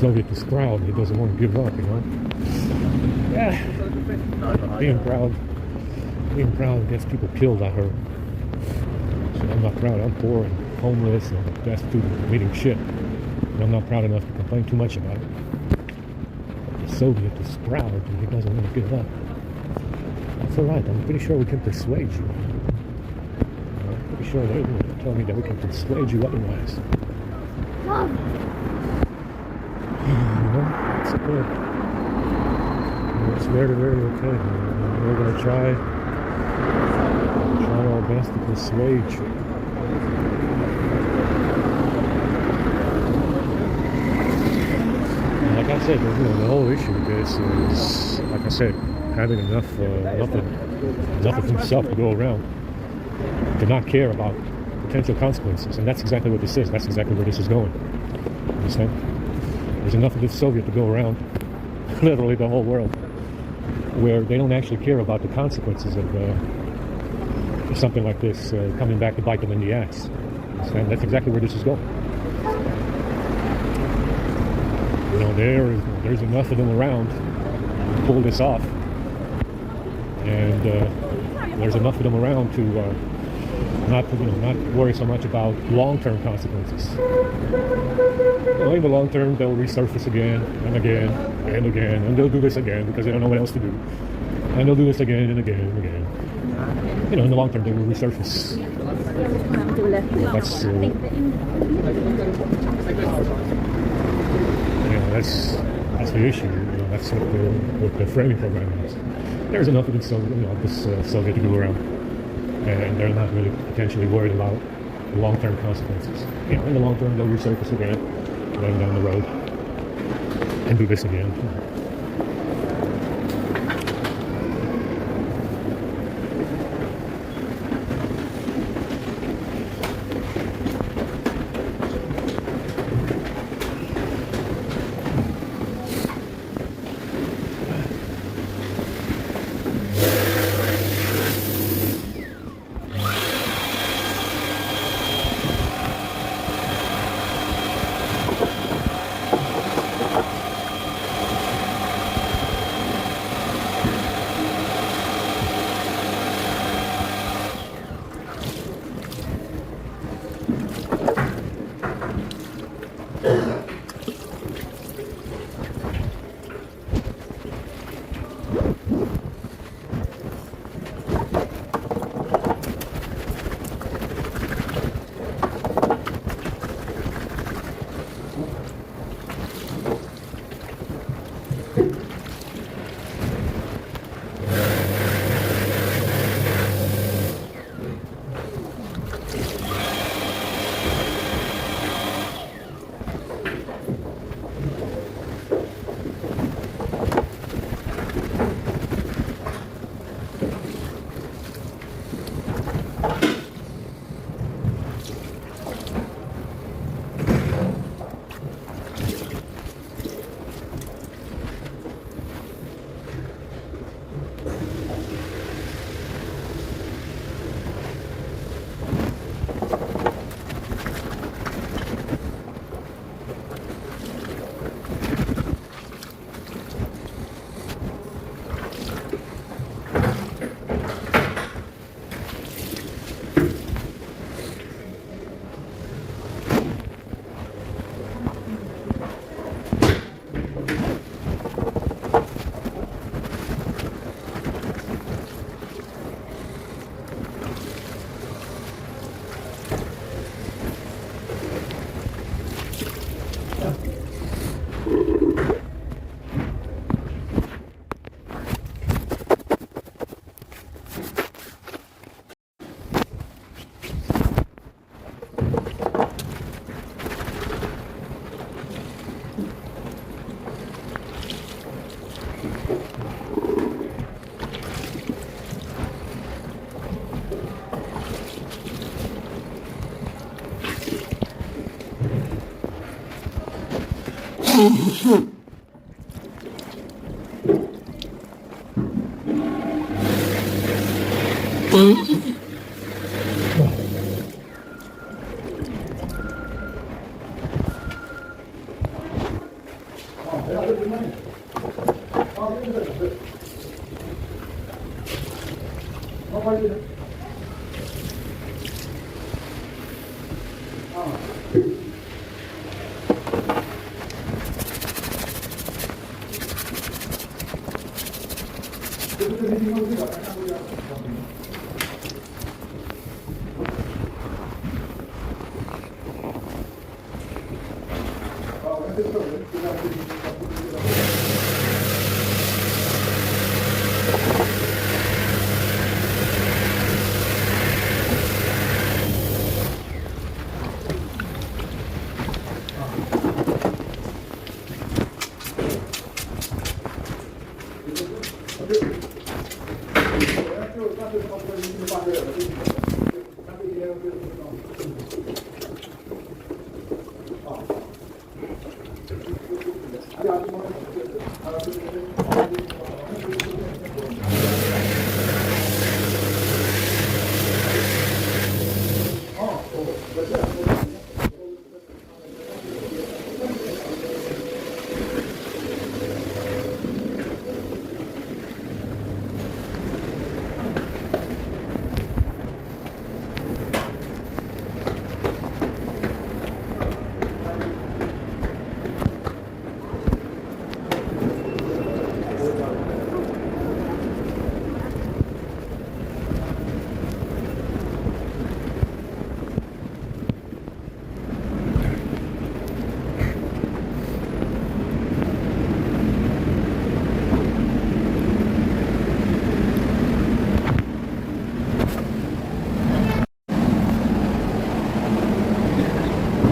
Soviet is proud. He doesn't want to give up, you know. Yeah, being proud gets people killed, I heard. So I'm not proud. I'm poor and homeless and destitute and eating shit. And I'm not proud enough to complain too much about it. The Soviet is proud and he doesn't want to give up. That's alright. I'm pretty sure we can persuade you. I'm pretty sure they will tell me that we can persuade you otherwise. Mom. You know, it's good. It's very, very okay. We're going to try our best to persuade you. And like I said, you know, the whole issue with this is, like I said, having enough of himself to go around, to not care about potential consequences. And that's exactly what this is. That's exactly where this is going. You understand? There's enough of this Soviet to go around, literally the whole world, where they don't actually care about the consequences of something like this coming back to bite them in the ass. And that's exactly where this is going. You know, there's enough of them around to pull this off, and there's enough of them around to not worry so much about long-term consequences. You know, in the long term, they'll resurface again and again and again, and they'll do this again because they don't know what else to do, and they'll do this again and again and again. You know, in the long term, they will resurface. That's the issue. You know, that's what the framing program is. There's enough of this Soviet to go around, and they're not really potentially worried about long-term consequences. You know, in the long term, they'll resurface again, going down the road, and do this again.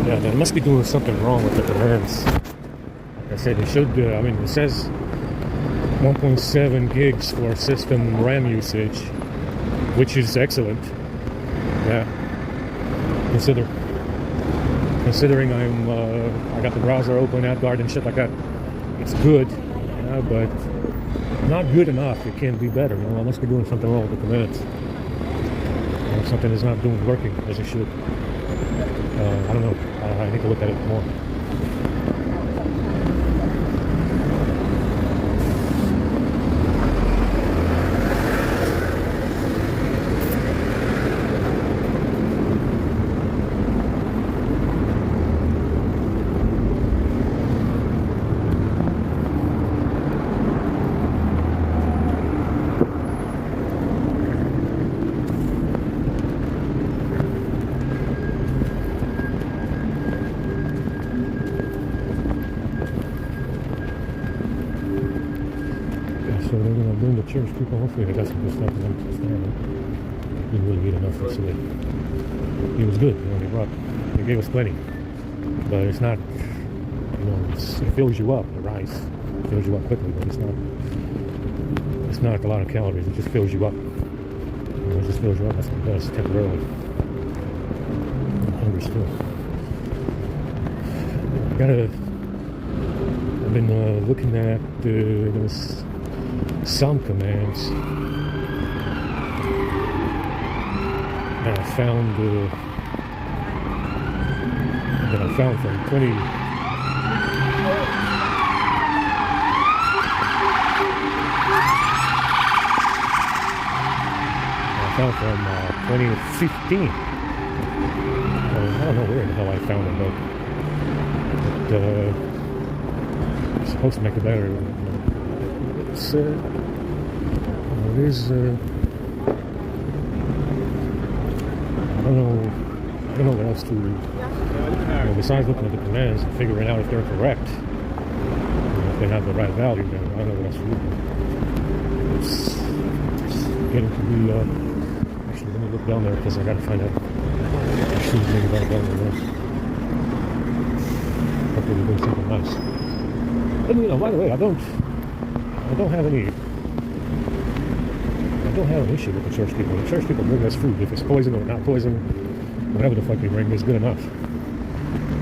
Yeah, they must be doing something wrong with the commands. Like I said, it should, I mean, it says 1.7 gigs for system RAM usage, which is excellent. Yeah. Considering I got the browser open, AdGuard and shit like that, it's good, but not good enough. It can be better. I must be doing something wrong with the commands. Something is not working as it should. I don't know. I need to look at it more. So they're going to bring the church people. Hopefully they got some good stuff for them to stand. Didn't really eat enough yesterday. It was good. They gave us plenty. But it's not, it fills you up. The rice fills you up quickly, but it's not a lot of calories. It just fills you up. It just fills you up. That's what it does temporarily. I'm hungry still. I've been looking at those some commands that I found from 20. I found from 2015. I don't know where the hell I found them, but it's supposed to make it better. It's it is I don't know what else to besides looking at the commands and figuring out if they're correct, if they have the right value. Then I don't know what else to do. It's getting to be actually, let me look down there because I gotta find out actually maybe right down there. Hopefully we're doing something nice. And by the way, I don't have an issue with the church people. The church people bring us food. If it's poison or not poison, whatever the fuck they bring is good enough.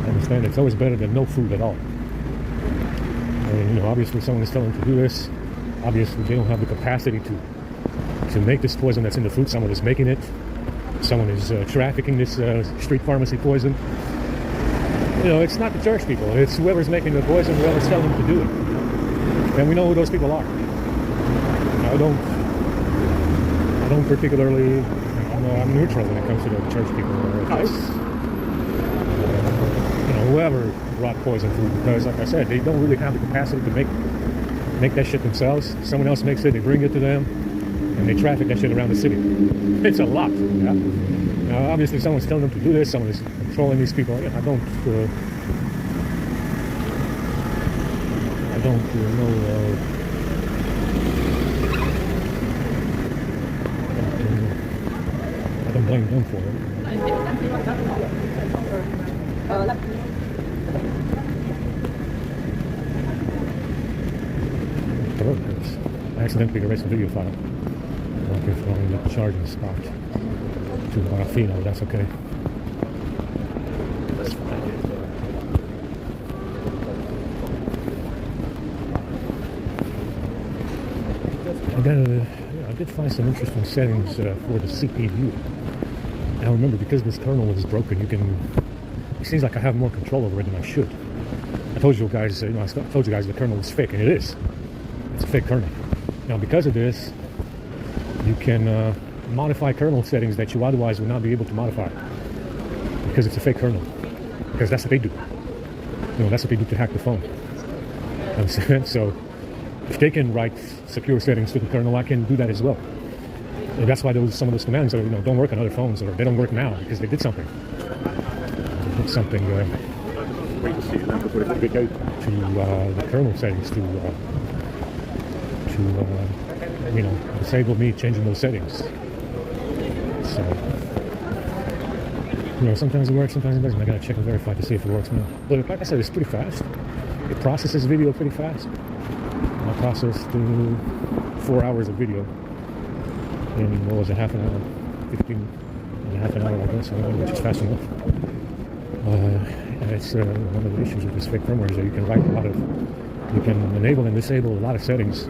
I understand it's always better than no food at all. And obviously someone is telling them to do this. Obviously they don't have the capacity to make this poison that's in the food. Someone is making it. Someone is trafficking this street pharmacy poison. It's not the church people. It's whoever's making the poison, whoever's telling them to do it. And we know who those people are. I don't particularly, I'm neutral when it comes to the church people. Whoever brought poison food, because like I said, they don't really have the capacity to make that shit themselves. Someone else makes it, they bring it to them, and they traffic that shit around the city. It's a lot. Yeah? Now, obviously, someone's telling them to do this. Someone is controlling these people. I don't don't know. I don't blame them for it. I accidentally erased the video file. Like if on the charging spot to Barafino, that's okay. That's fine. I did find some interesting settings for the CPU. Now remember, because this kernel is broken, it seems like I have more control over it than I should. I told you guys, I told you guys the kernel was fake, and it is. It's a fake kernel. Now, because of this, you can modify kernel settings that you otherwise would not be able to modify, because it's a fake kernel. Because that's what they do. That's what they do to hack the phone. So, if they can write secure settings to the kernel, I can do that as well. And that's why some of those commands are, don't work on other phones, or they don't work now because they did something. They did something to the kernel settings to disable me changing those settings. So, sometimes it works, sometimes it doesn't. I gotta check and verify to see if it works now. But like I said, it's pretty fast. It processes video pretty fast. I processed 4 hours of video in, what was it, half an hour, 15 and a half an hour, I guess, which is fast enough. And it's one of the issues with this fake firmware is that you can enable and disable a lot of settings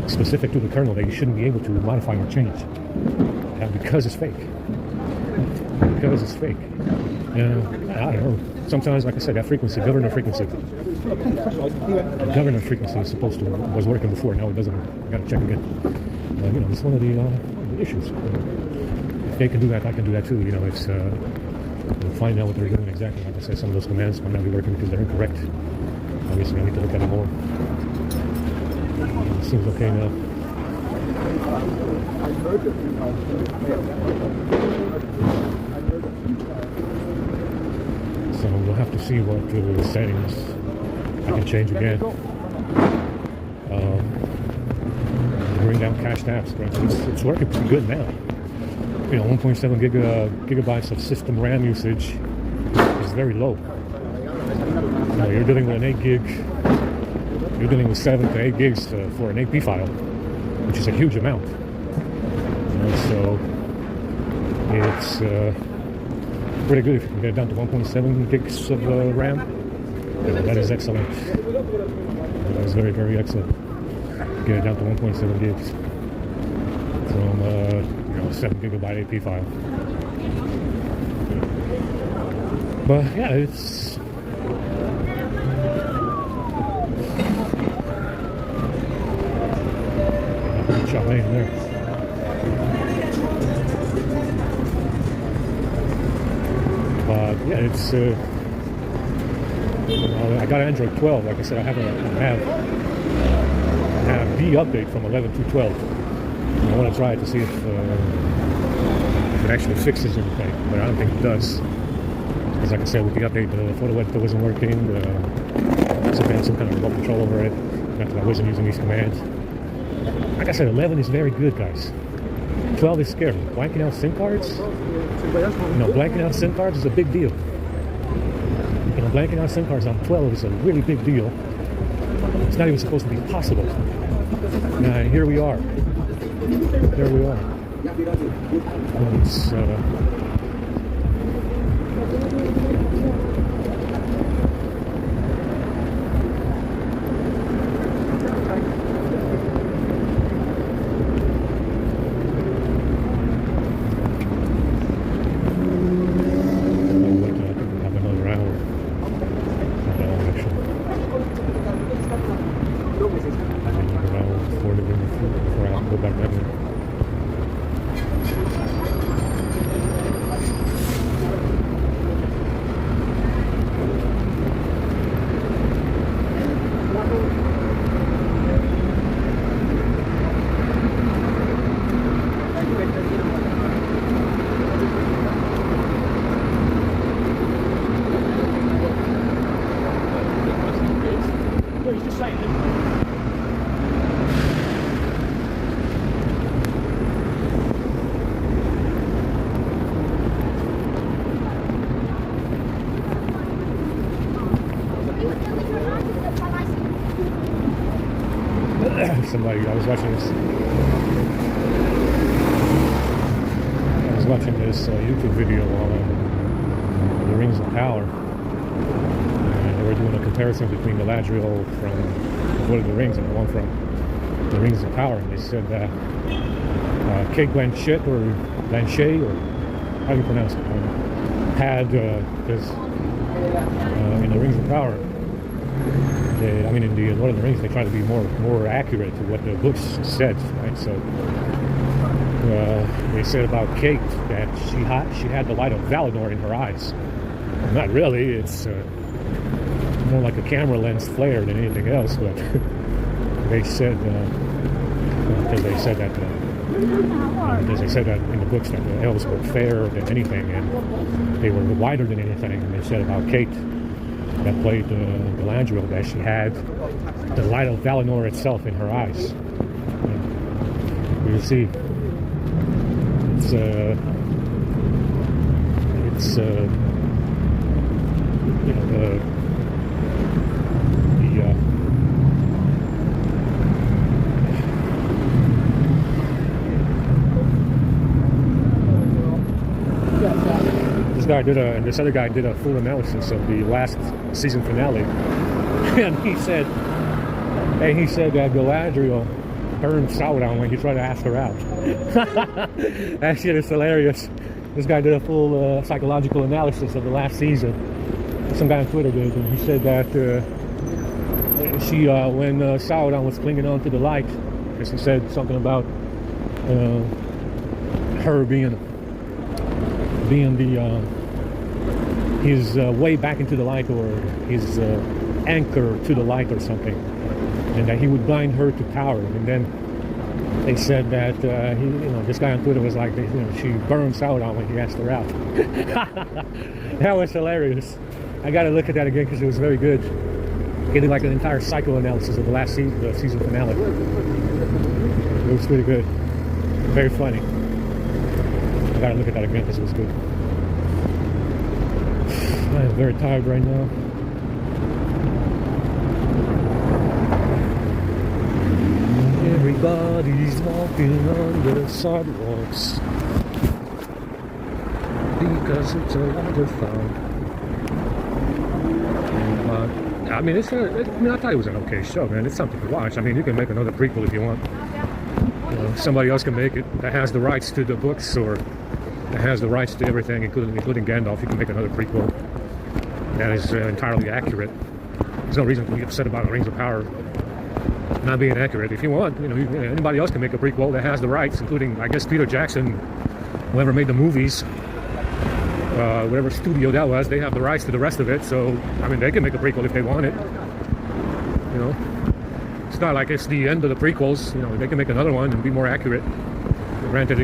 specific to the kernel that you shouldn't be able to modify or change. And because it's fake. Because it's fake. I don't know. Sometimes, like I said, that frequency, governor frequency. The governor frequency was working before. Now it doesn't. I gotta check again. It's one of the issues. If they can do that, I can do that too. It's find out what they're doing exactly. Like I said, some of those commands might not be working because they're incorrect. Obviously, I need to look at it more. It seems okay now. So we'll have to see what settings I can change again. Bring down cached apps. It's working pretty good now. 1.7 gigabytes of system RAM usage is very low. You're dealing with an 8 gig. You're dealing with 7 to 8 gigs for an AP file, which is a huge amount. So it's pretty good if you can get it down to 1.7 gigs of RAM. That is excellent. That is very, very excellent. Get it down to 1.7 gigs from 7 gigabyte AP file. But yeah, it's shot in there. But yeah, it's I got Android 12. Like I said, I have the update from 11 to 12. I want to try it to see if it actually fixes anything, but I don't think it does. Because like I said, with the update, the photo editor wasn't working. So I had some kind of remote control over it. Not that I wasn't using these commands. Like I said, 11 is very good, guys. 12 is scary. Blanking out SIM cards? Blanking out SIM cards is a big deal. Blanking out SIM cards on 12 is a really big deal. It's not even supposed to be possible. Now, here we are. There we are. It's, somebody. I was watching this YouTube video on the Rings of Power, and they were doing a comparison between Galadriel from Lord of the Rings and the one from the Rings of Power, and they said that Kate Blanchett or how do you pronounce it? Had because in the Rings of Power, in the Lord of the Rings, they try to be more accurate to what the books said, right? So they said about Kate that she had the light of Valinor in her eyes. Not really. It's more like a camera lens flare than anything else. But they said because they said that in the books that the elves were fairer than anything, and they were wider than anything. And they said about Kate that played Galadriel that she had the light of Valinor itself in her eyes. You see, this other guy did a full analysis of the last season finale, and he said that Galadriel burned Sauron when he tried to ask her out. That shit is hilarious. This guy did a full psychological analysis of the last season. Some guy on Twitter did, and he said that when Sauron was clinging on to the light, because he said something about her being his way back into the light, or his anchor to the light or something, and that he would bind her to power. And then they said that this guy on Twitter was like, she burned Sauron when he asked her out. That was hilarious. I gotta look at that again because it was very good. He did like an entire psychoanalysis of the last season finale. It was pretty good. Very funny. I gotta look at that again because it was good. I am very tired right now. Everybody's walking on the sidewalks because it's a lot of fun. I thought it was an okay show, man. It's something to watch. I mean, you can make another prequel if you want. Somebody else can make it that has the rights to the books, or that has the rights to everything, including Gandalf. You can make another prequel that is entirely accurate. There's no reason to be upset about the Rings of Power not being accurate. If you want, anybody else can make a prequel that has the rights, including, I guess, Peter Jackson, whoever made the movies, whatever studio that was, they have the rights to the rest of it. So, I mean, they can make a prequel if they want it. It's not like it's the end of the prequels. They can make another one and be more accurate. Granted,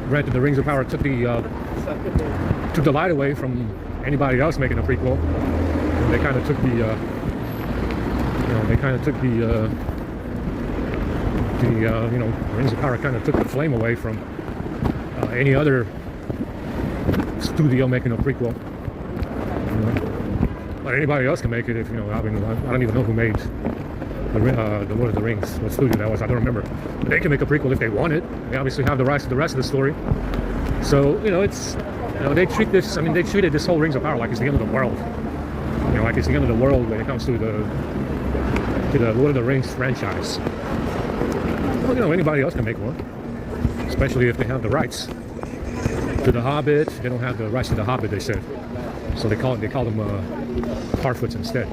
granted, the Rings of Power took the light away from anybody else making a prequel. They kind of took Rings of Power kind of took the flame away from any other studio making a prequel. But anybody else can make it if, I don't even know who made the Lord of the Rings, what studio that was, I don't remember. But they can make a prequel if they want it. They obviously have the rights to the rest of the story. So, they treated this whole Rings of Power like it's the end of the world. Like it's the end of the world when it comes to the Lord of the Rings franchise. Well, anybody else can make one, especially if they have the rights to the Hobbit. They don't have the rights to the Hobbit, they said. So they call them Harfoots instead.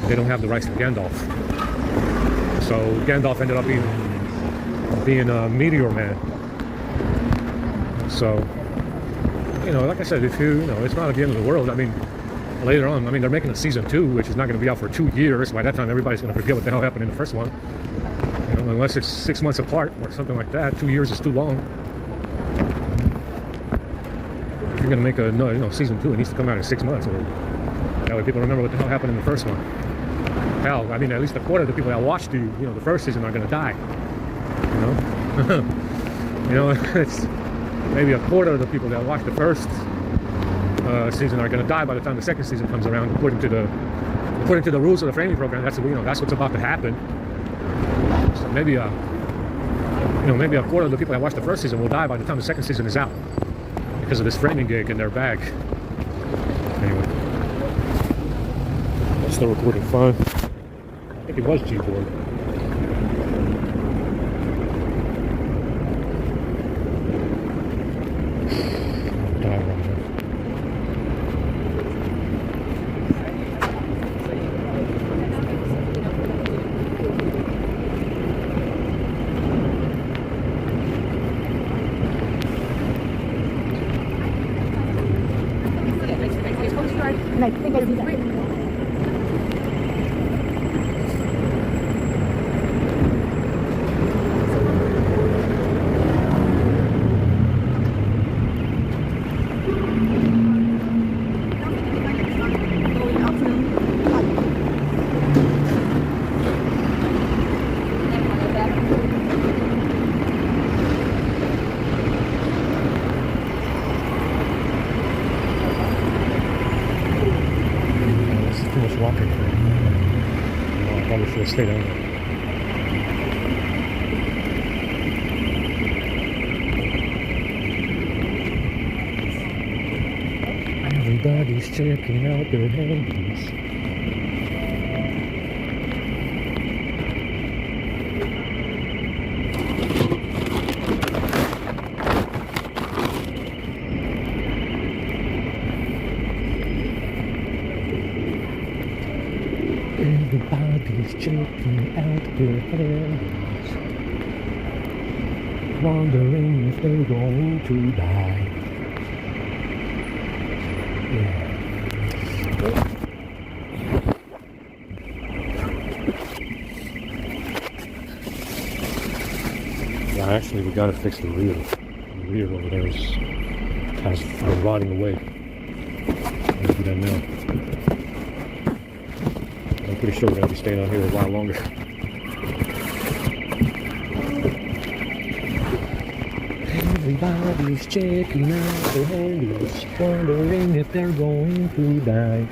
They don't have the rights to Gandalf. So Gandalf ended up being a Meteor Man. So, like I said, if it's not at the end of the world. I mean, later on, they're making a season 2, which is not going to be out for 2 years. By that time, everybody's going to forget what the hell happened in the first one. Unless it's 6 months apart or something like that. 2 years is too long. If you're going to make a season 2, it needs to come out in 6 months. Or that way people remember what the hell happened in the first one. Hell, at least a quarter of the people that watched the first season are going to die. It's maybe a quarter of the people that watched the first season are going to die by the time the second season comes around, according to the rules of the framing program. That's what's about to happen. maybe maybe a quarter of the people that watched the first season will die by the time the second season is out because of this framing gig in their bag. Anyway, that's still recording fine. I think it was Gboard. I think I see that. Walking. I probably should have stayed on. Everybody's checking out their handies. Everybody's checking out their hands, wondering if they're going to die. Yeah, actually, we gotta fix the rear. The rear over there has rotting away. I'm gonna do that now. I'm pretty sure we're going to be staying on here a while longer. Everybody's checking out their handies, wondering if they're going to die.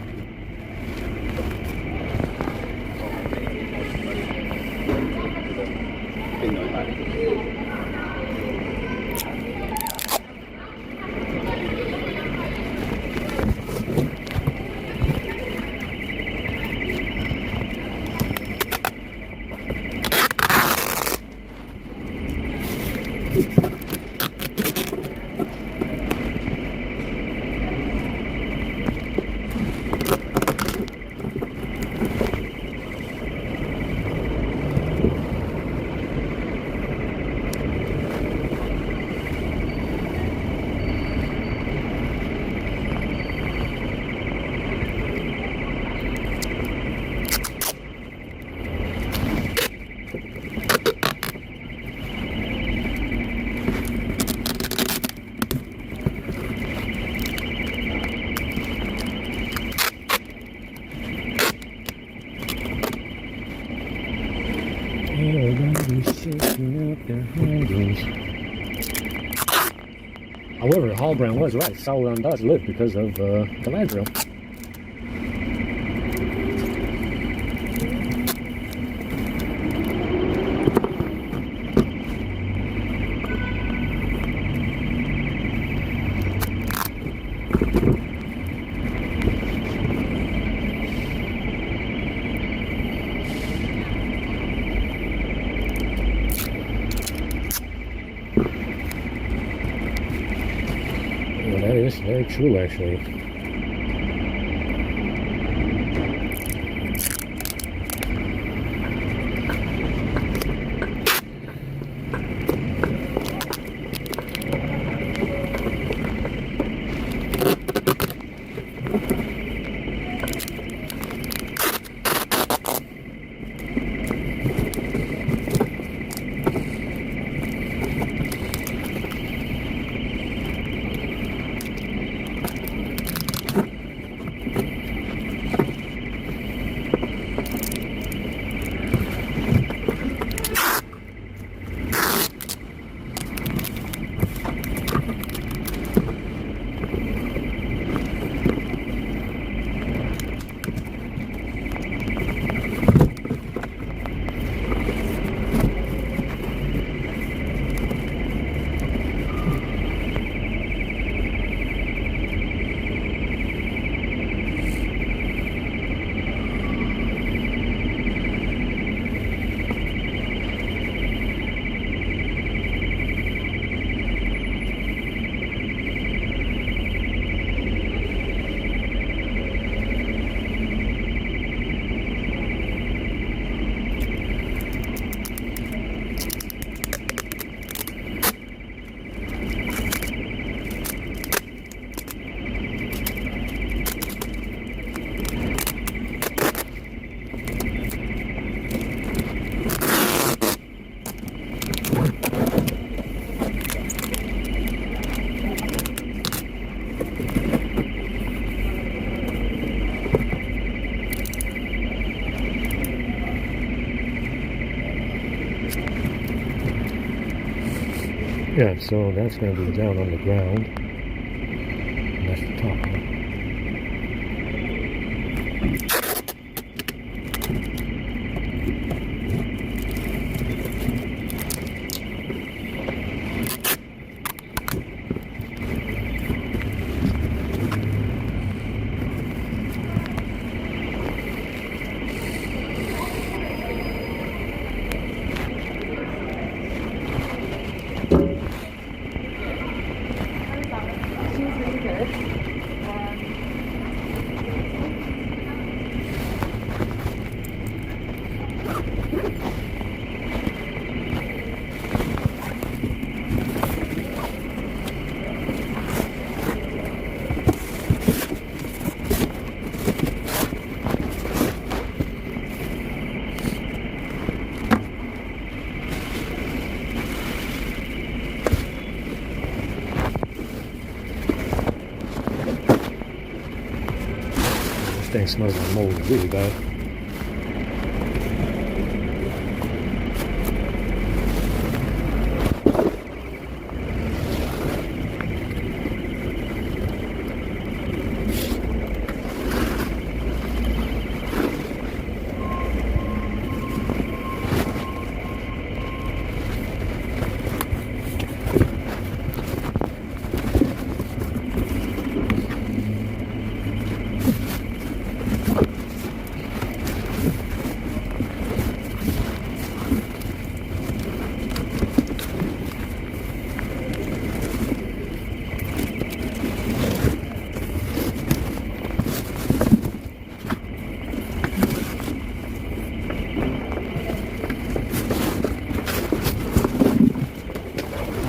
However, Hallbrand was right. Sauron does live because of the Galadriel. That is very true, actually. Yeah, so that's going to be down on the ground. And that's the top one. She's really good. This thing smells like mold really bad.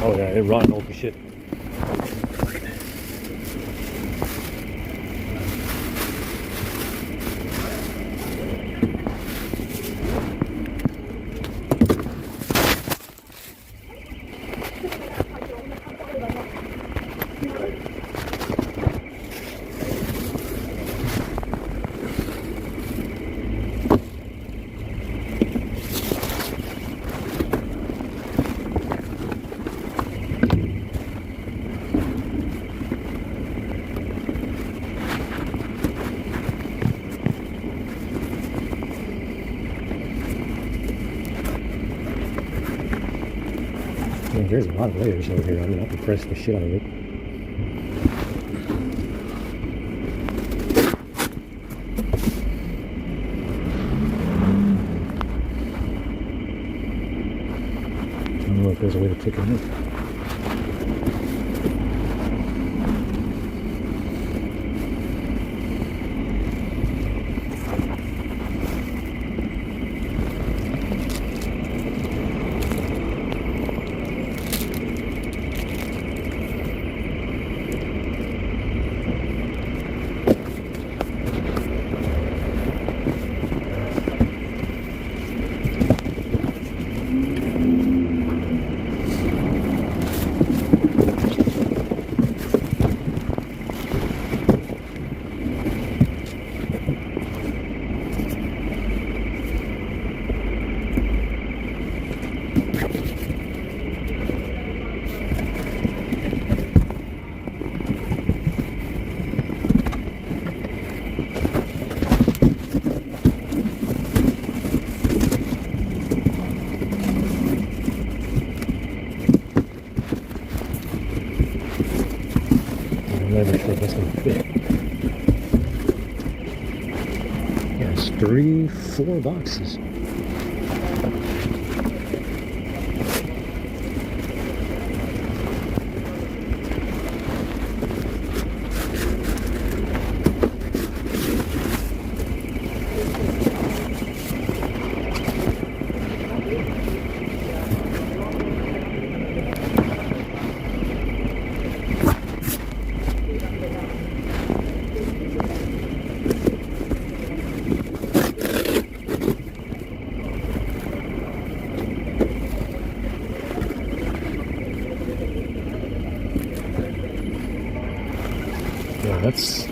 Oh yeah, it rotten old shit. I mean, there's a lot of layers over here. I'm gonna have to press the shit out of it. I don't know if there's a way to take it in. I'm never sure if that's gonna fit. Yeah, it's 4 boxes. Yeah, that's...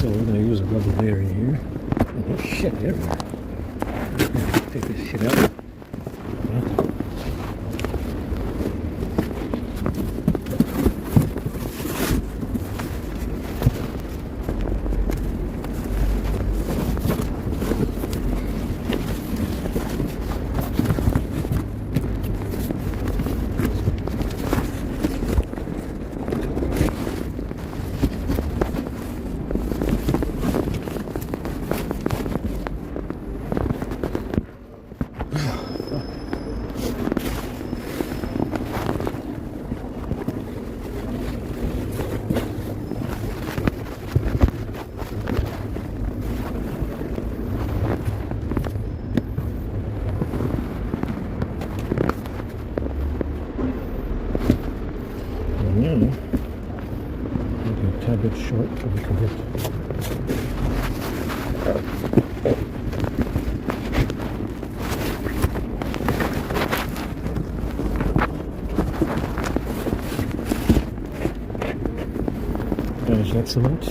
So we're gonna use a rubber bearing here. Oh shit, everywhere. Take this shit out. Yeah. A tad bit short so we can get that's excellent.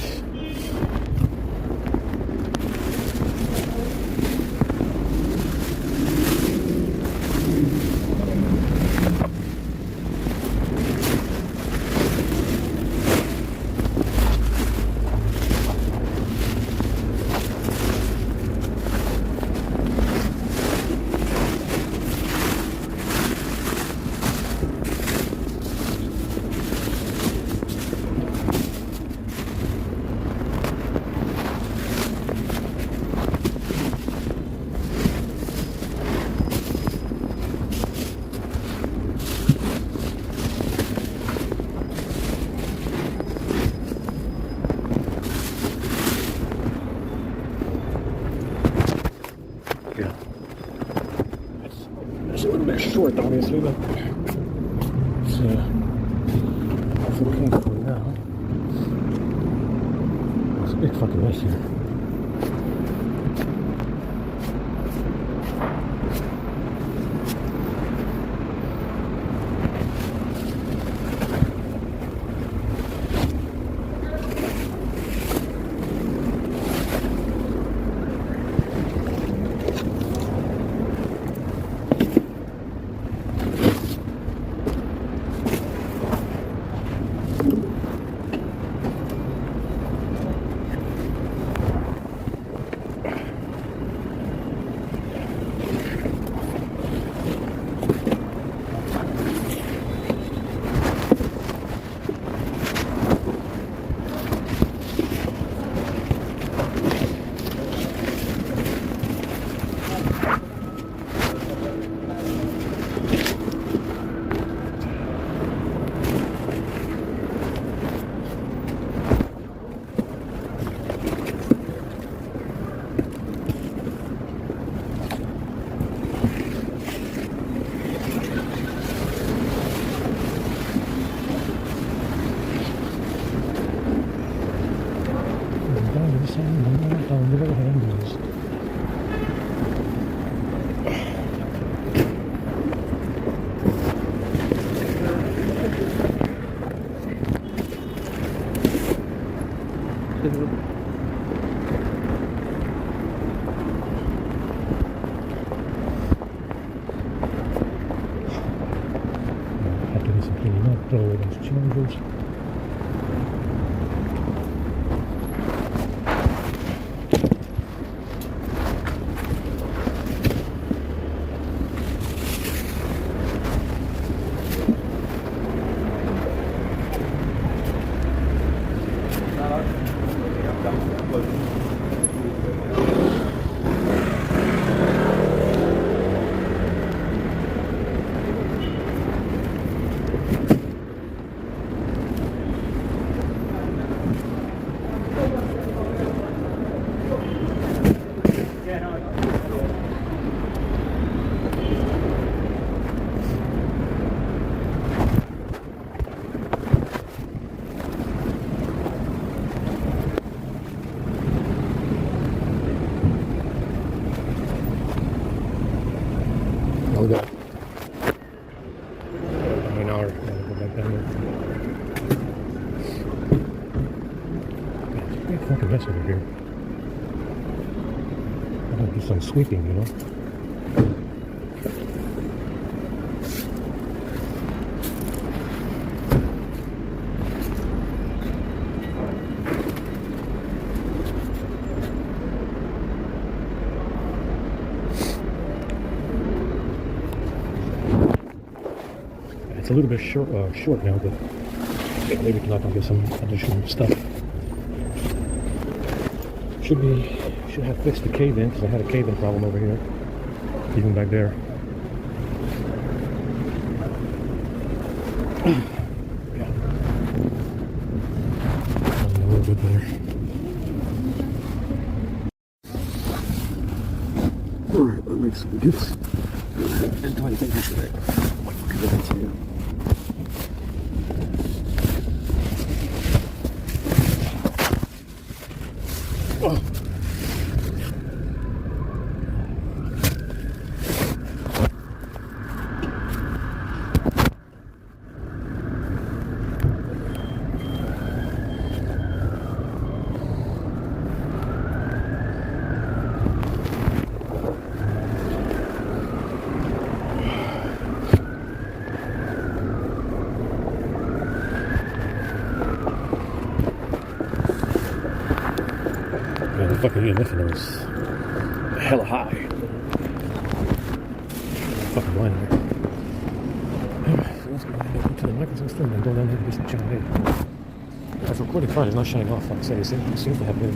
Yeah. That's a little bit short, obviously, but it's okay for now. It's a big fucking mess here. Down the little handles. Have to do some cleaning up, throw away those chargers. fucking mess over here. I gotta do some sweeping, you know? It's a little bit short now, but maybe we can knock on get some additional stuff. Should have fixed the cave-in, because I had a cave-in problem over here, even back there. Yeah, a little bit better. All right, I'll make some gifts. And 20 things today. Give it to you. Oh. Yeah, the fucking EMF is hella high. Fucking blind here. Alright, so let's go ahead and go to the microphone stand and go down here to this channel. That's recording fine, it's not shutting off. Like I said, it seems to have been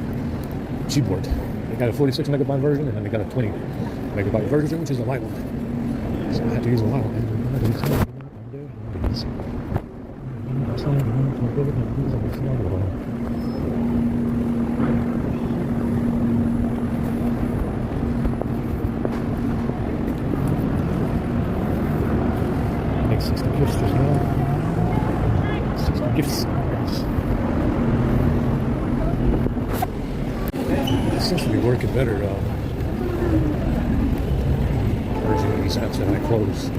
Gboard. They got a 46 megabyte version and then they got a 20 megabyte version, which is a light one. So I had to use a light one. Make 60 gifts as well. 60 gifts. It seems to be working better. Version these apps that I closed.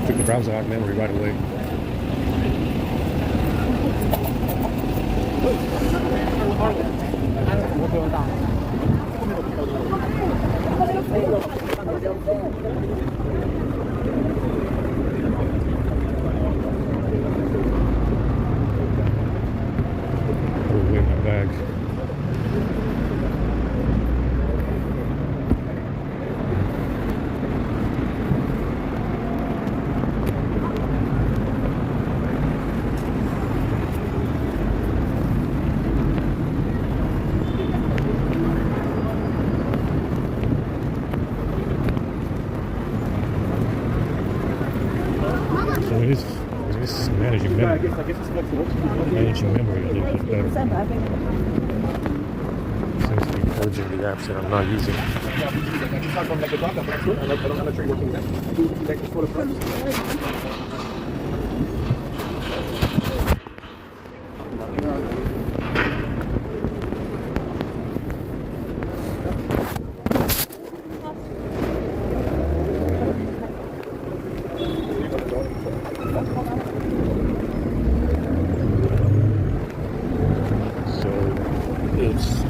Took the browser out of memory right away. Oh, in my bag. So it is managing memory. Managing memory a little bit better. Seems to be purging the apps that I'm not using.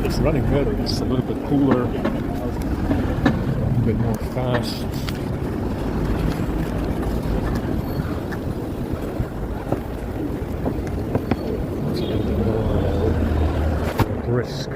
It's running better. It's a little bit cooler, a bit more fast. It's a little bit more brisk.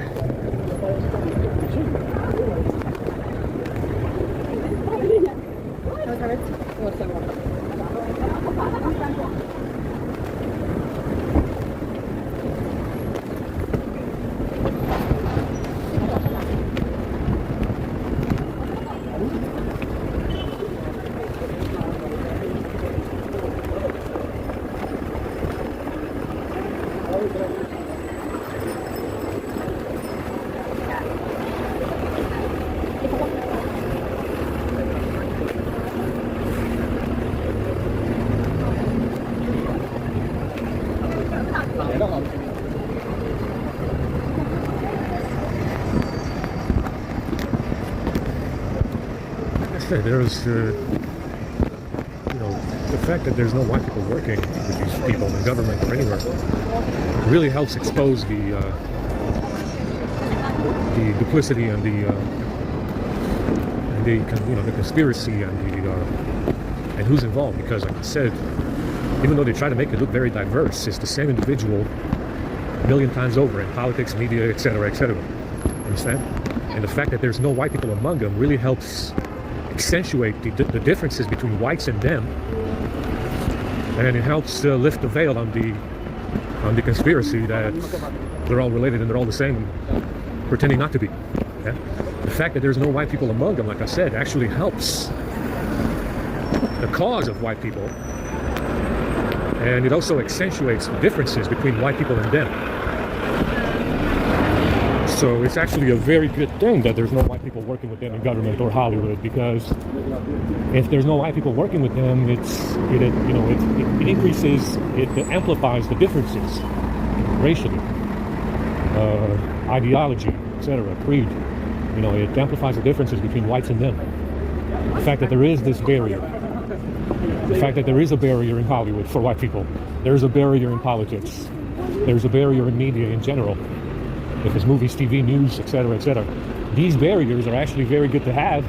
There's, the fact that there's no white people working with these people in government or anywhere really helps expose the the duplicity and the the conspiracy and who's involved. Because, like I said, even though they try to make it look very diverse, it's the same individual a million times over in politics, media, etc., etc. Understand? And the fact that there's no white people among them really helps accentuate the differences between whites and them, and it helps lift the veil on the conspiracy that they're all related and they're all the same, pretending not to be. Yeah? The fact that there's no white people among them, like I said, actually helps the cause of white people, and it also accentuates the differences between white people and them. So it's actually a very good thing that there's no white people working with them in government or Hollywood, because if there's no white people working with them, it increases, it amplifies the differences racially, ideology, etc., creed. It amplifies the differences between whites and them. The fact that there is this barrier, the fact that there is a barrier in Hollywood for white people, there's a barrier in politics, there's a barrier in media in general. If it's movies, TV, news, etc., etc. These barriers are actually very good to have,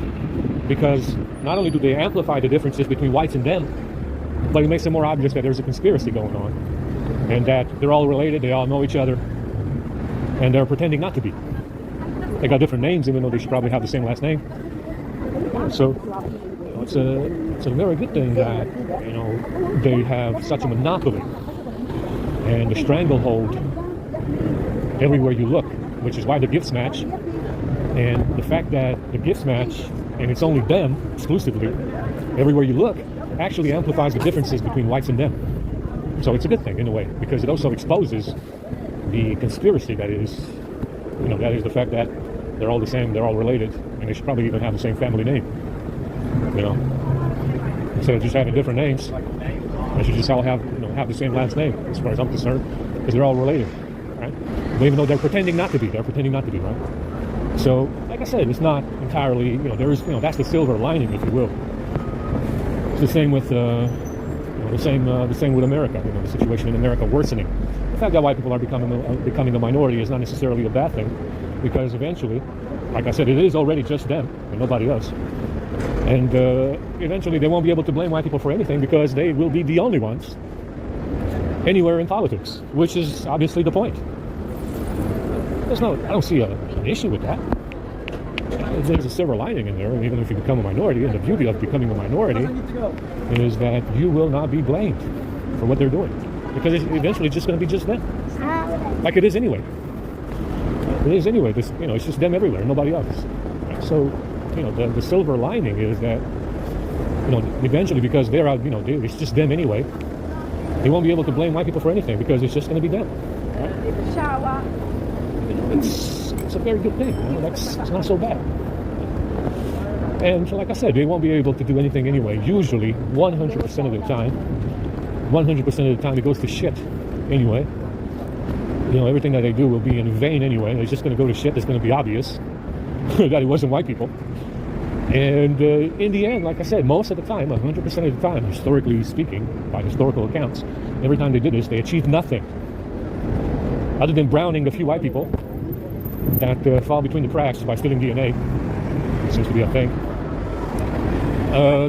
because not only do they amplify the differences between whites and them, but it makes it more obvious that there's a conspiracy going on, and that they're all related, they all know each other, and they're pretending not to be. They got different names, even though they should probably have the same last name. So it's a very good thing that they have such a monopoly and a stranglehold everywhere you look, which is why the gifts match, and the fact that the gifts match and it's only them exclusively everywhere you look actually amplifies the differences between whites and them. So it's a good thing in a way, because it also exposes the conspiracy that is the fact that they're all the same, they're all related, and they should probably even have the same family name. Instead of just having different names, they should just all have the same last name, as far as I'm concerned, because they're all related. Right? But even though they're pretending not to be, right? So, like I said, it's not entirely, there is, that's the silver lining, if you will. It's the same with, the same with America. The situation in America worsening. The fact that white people are becoming a minority is not necessarily a bad thing, because eventually, like I said, it is already just them and nobody else. And eventually, they won't be able to blame white people for anything, because they will be the only ones anywhere in politics, which is obviously the point. I don't see an issue with that. There's a silver lining in there, and even if you become a minority, and the beauty of becoming a minority is that you will not be blamed for what they're doing, because it's eventually just going to be just them, like it is anyway. It is anyway. It's just them everywhere, nobody else. So, the silver lining is that, eventually, because they're out, it's just them anyway. They won't be able to blame white people for anything, because it's just going to be them. Right? It's a very good thing. It's not so bad. And like I said, they won't be able to do anything anyway. Usually, 100% of the time, 100% of the time, it goes to shit anyway. Everything that they do will be in vain anyway. It's just going to go to shit. It's going to be obvious that it wasn't white people. And in the end, like I said, most of the time, 100% of the time, historically speaking, by historical accounts, every time they did this, they achieved nothing other than browning a few white people that fall between the cracks by stealing DNA. It seems to be a thing.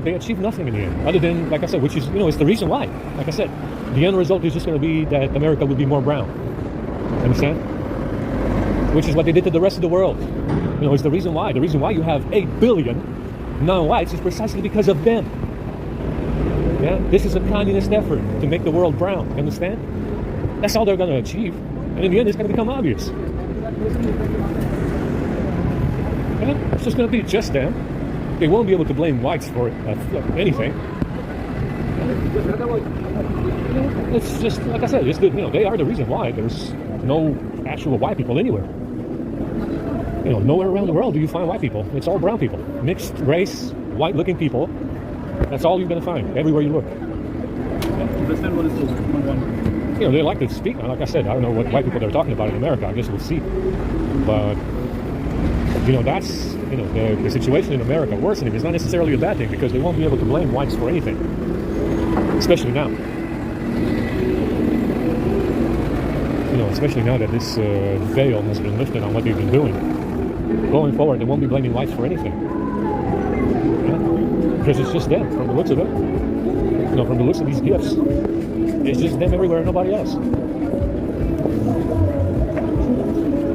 They achieved nothing in the end, other than, like I said, which is, it's the reason why. Like I said, the end result is just going to be that America will be more brown. Understand? Which is what they did to the rest of the world. It's the reason why. The reason why you have 8 billion non-whites is precisely because of them. Yeah? This is a communist effort to make the world brown. Understand? That's all they're going to achieve. And in the end, it's going to become obvious. Yeah? It's just going to be just them. They won't be able to blame whites for anything. It's just, like I said, it's good. They are the reason why there's no actual white people anywhere. Nowhere around the world do you find white people. It's all brown people, mixed race, white-looking people. That's all you're going to find everywhere you look. They like to speak. Like I said, I don't know what white people they're talking about in America. I guess we'll see. But that's the situation in America worsening is not necessarily a bad thing, because they won't be able to blame whites for anything, especially now. Especially now that this veil has been lifted on what they've been doing. going forward, they won't be blaming whites for anything. Yeah? Because it's just them, from the looks of it. You know, from the looks of these gifts, it's just them everywhere and nobody else.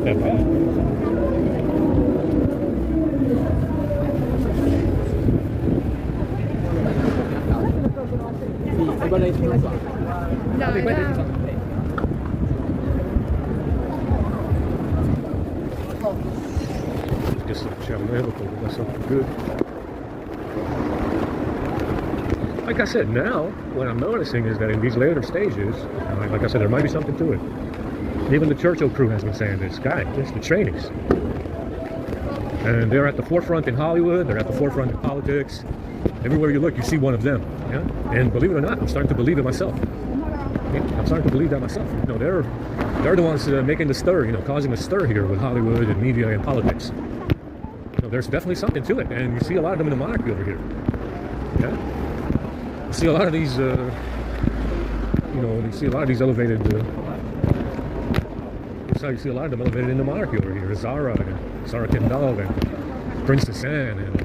Yeah. Just got something good. Like I said, now what I'm noticing is that in these later stages, like I said, there might be something to it. Even the Churchill crew has been saying this. Guy, it's the trainees. And they're at the forefront in Hollywood, they're at the forefront in politics. Everywhere you look, you see one of them. Yeah? And believe it or not, I'm starting to believe it myself. Yeah? I'm starting to believe that myself. You know, they're the ones making the stir, you know, causing a stir here with Hollywood and media and politics. You know, there's definitely something to it. And you see a lot of them in the monarchy over here. Yeah? You see a lot of these, you see a lot of these elevated, you see a lot of them elevated in the monarchy over here. Zara Kendall and Princess Anne and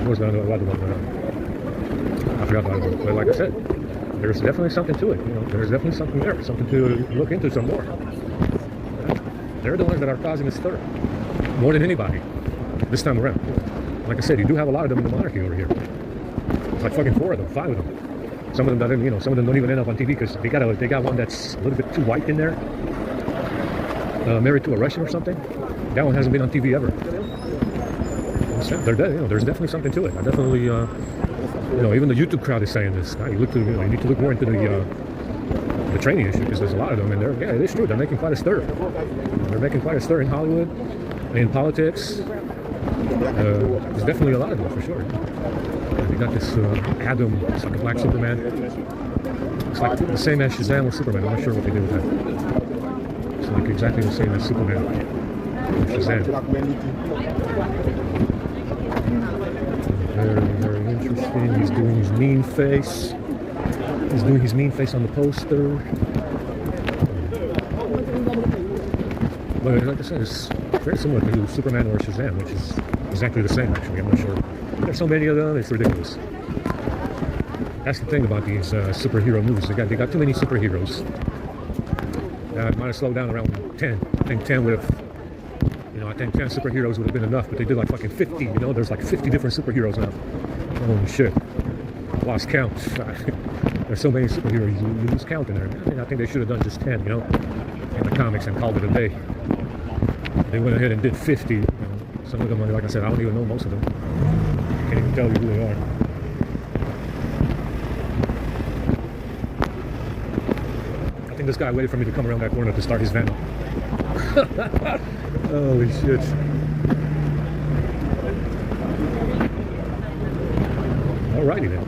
what's the other one? I forgot the other one. But like I said, there's definitely something to it. You know, there's definitely something there, something to look into some more. They're the ones that are causing the stir more than anybody this time around. Like I said, you do have a lot of them in the monarchy over here. It's like fucking 4 of them, 5 of them. Some of them, some of them don't even end up on TV because they got one that's a little bit too white in there. Married to a Russian or something. That one hasn't been on TV ever. They're dead. You know, there's definitely something to it. I definitely, even the YouTube crowd is saying this. You need to look more into the training issue because there's a lot of them, and it is true. They're making quite a stir. They're making quite a stir in Hollywood, in politics. There's definitely a lot of them for sure. They got this Adam, it's like a black Superman. It's like the same as Shazam or Superman. I'm not sure what they did with that. It's like exactly the same as Superman or Shazam. Very, very interesting. He's doing his mean face. He's doing his mean face on the poster. But like I said, it's very similar to Superman or Shazam, which is exactly the same actually. I'm not sure. There's so many of them, it's ridiculous. That's the thing about these superhero movies. They got too many superheroes. Might have slowed down around 10. I think 10 would have, I think 10 superheroes would have been enough, but they did like fucking 50, there's like 50 different superheroes now. Holy shit. I lost count. There's so many superheroes, you lose count in there. I think they should have done just 10, in the comics and called it a day. They went ahead and did 50. Some of them, like I said, I don't even know most of them. Can't even tell you who they are. I think this guy waited for me to come around that corner to start his van up. Holy shit. Alrighty then.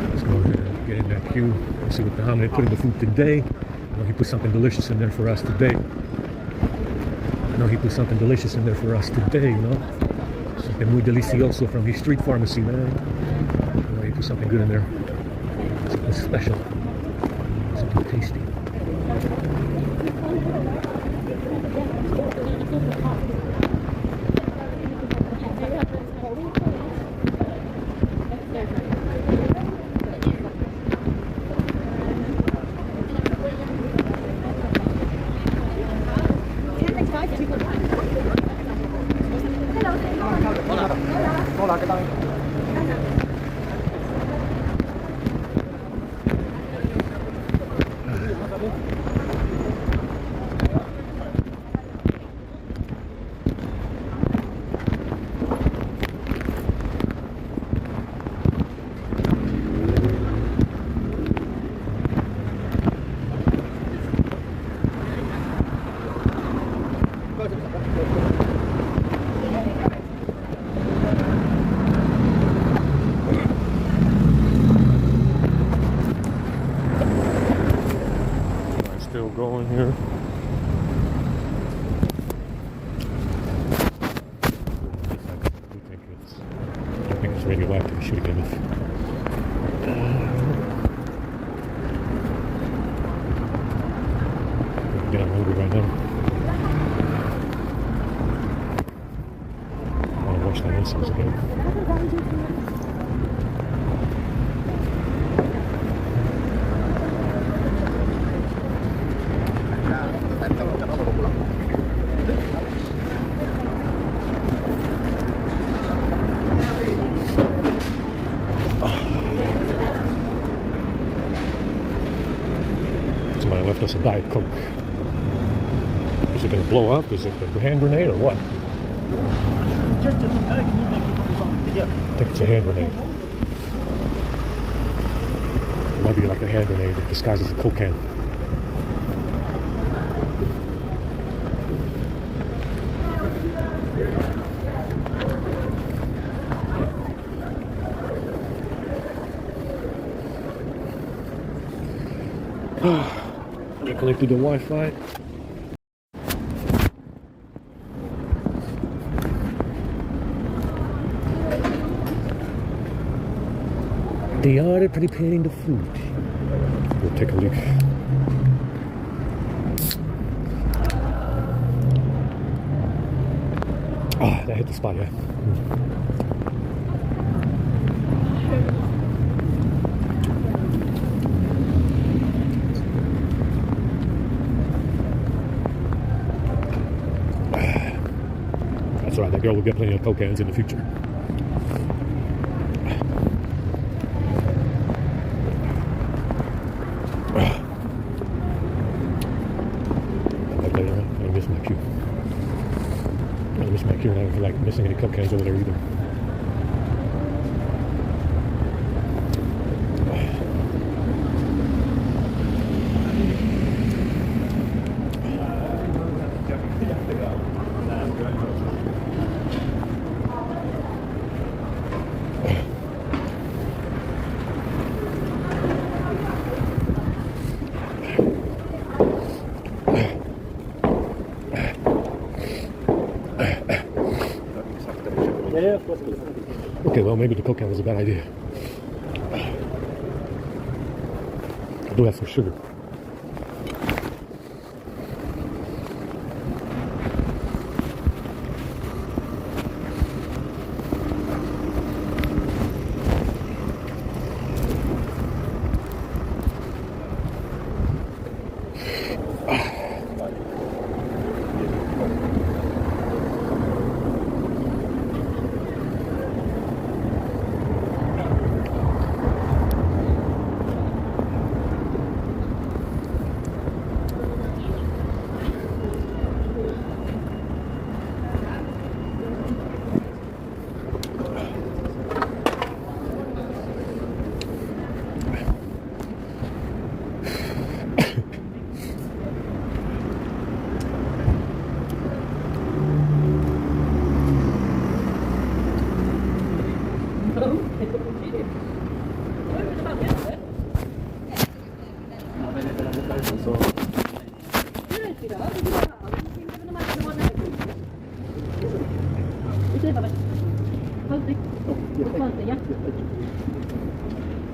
Let's go ahead and get in that queue and see what the hominin put in the food today. He put something delicious in there for us today. He put something delicious in there for us today, Something muy delicioso from his street pharmacy, man. He put something good in there. Something special. Something tasty. Still going here. I think it's radioactive. I should have given it. Yeah, I'm hungry right now. I want to watch that incense again. Somebody left us a Diet Coke. Is it going to blow up? Is it a hand grenade or what? I think it's a hand grenade. It might be like a hand grenade that disguises a Coke can. Connected to Wi-Fi. They are preparing the food. We'll take a look. Ah, that hit the spot, yeah. That's all right, that girl will get plenty of Coke cans in the future. I miss my cue. I miss my cue, and I don't feel like missing any Coke cans over there either. Okay, well, maybe the Coke can was a bad idea. I do have some sugar.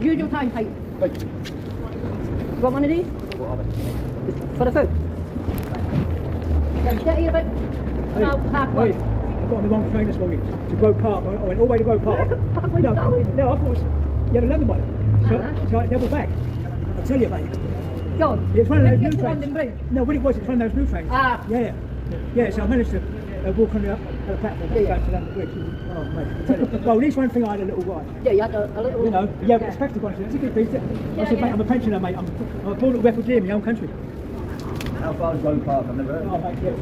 Use your time pipe. You want one of these? For the food? Yeah, get here about halfway. Wait, I got on the wrong train this morning to Grove Park. I went all the way to Grove Park. No, I thought it was, you had a leather one. So I doubled back. I'll tell you about it. Go on. It's one of those new trains. No, what it was, it's one of those new trains. Ah. Yeah, so I managed to walk on the platform and go to London Bridge. Oh, mate, I tell you. Well, at least one thing I had a little ride. Yeah, you had a little... You know, yeah, but it's practical. It's a good piece. I said, mate, I'm a pensioner, mate. I'm a poor little refugee in my own country. How far is Grove Park? I've never heard of it. Oh, mate, yeah.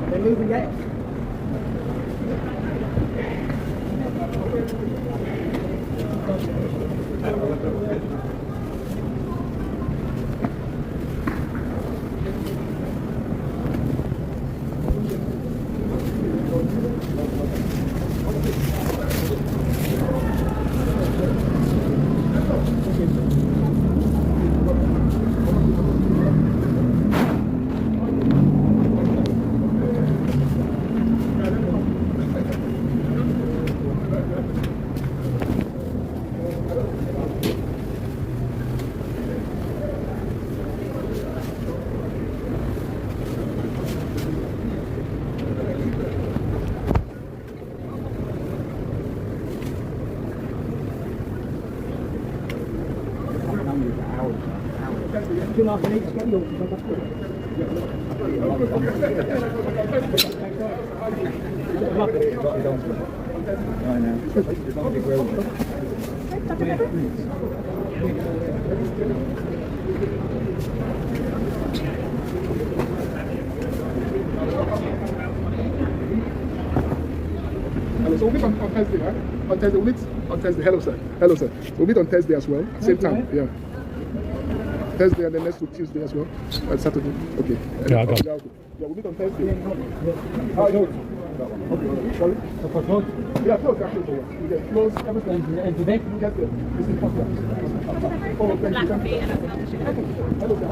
They're moving yet? Two last minutes, get yours. So we'll meet on Thursday, right? On Thursday, we'll meet on Thursday. Hello, sir. Hello, sir. So we'll meet on Thursday as well, same time. Yeah. Thursday and then next week Tuesday as well. Saturday. Okay. Yeah, I got it. Yeah, we'll meet on Thursday. How are you? Okay. Sorry? Yeah, close actually. Yeah, close everything. And today? Get there. This is possible. Oh, thank you. Thank you. Hello, sir.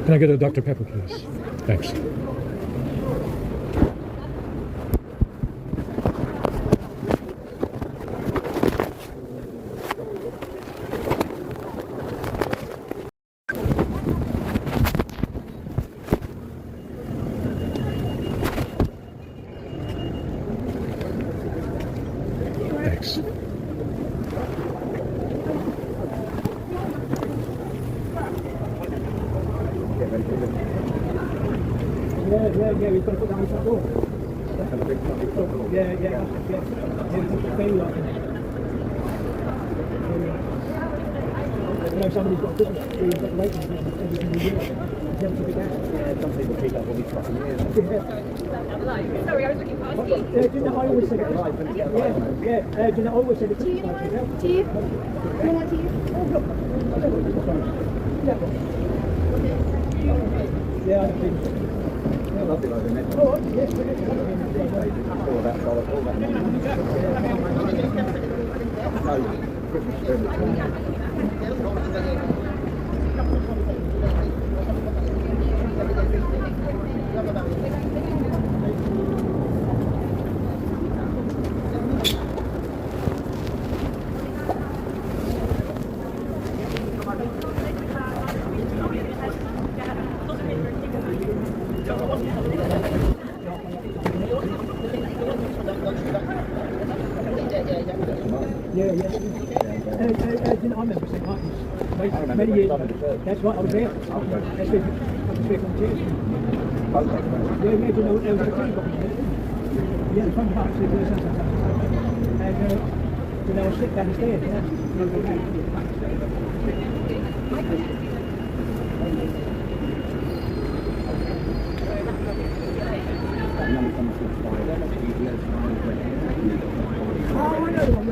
Can I get a Dr. Pepper, please? Thanks. Thanks. Yeah, we've got to put down the front door. Yeah. Very well. You know, somebody's got a different decorations every single year. Never took it down. Yeah, some people keep that one for years. Sorry, I was looking past you. Do you know, I always said it. Do you know, I always said it. Tea? You want tea? You want tea? Yeah, I don't think so. Lovely, like they mentioned. Oh, yes, All that solid, all that money. No, Christmas Yeah. You know, I remember St. Martin's many years ago. That's right, I was there. That's where I was there from chairs. Yeah, do you know, there was a tea box there. Yeah, the front part said there's something. And, you know, I sit down the stairs, yeah. Oh, I know the one.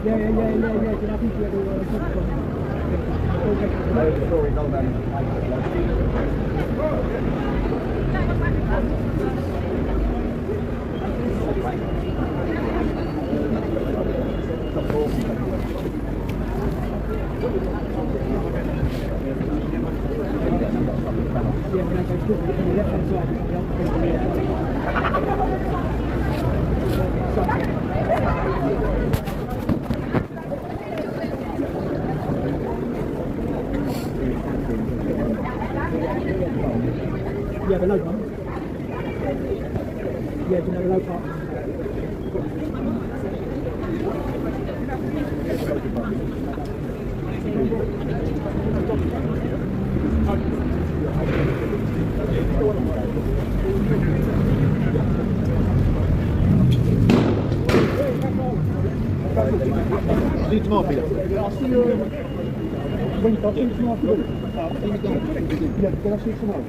Yeah. I think you had a stories all about Yeah, the low one. Yeah, do you know the low part? See you tomorrow, Peter. I'll see you when you talk to me tomorrow. Yeah, can I see you tomorrow?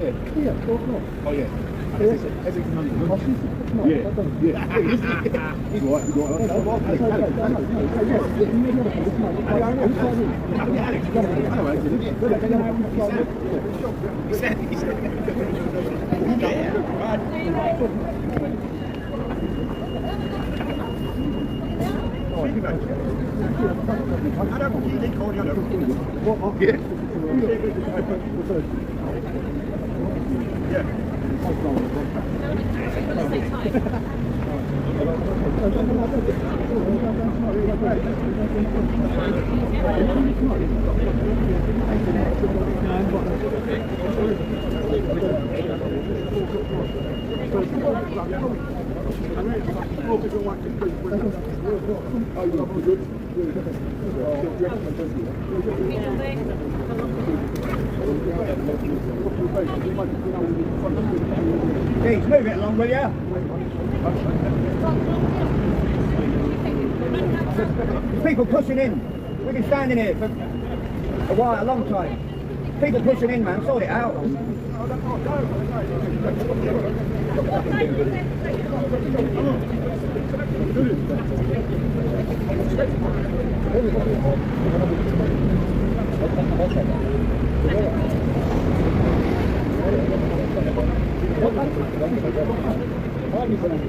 Yeah, 4 o'clock. Oh, yeah. I'll see you tomorrow. Yeah. He's all right. He's all Please move it along, will you? People pushing in. We've been standing here for a while, a long time. People pushing in, man. Sort it out.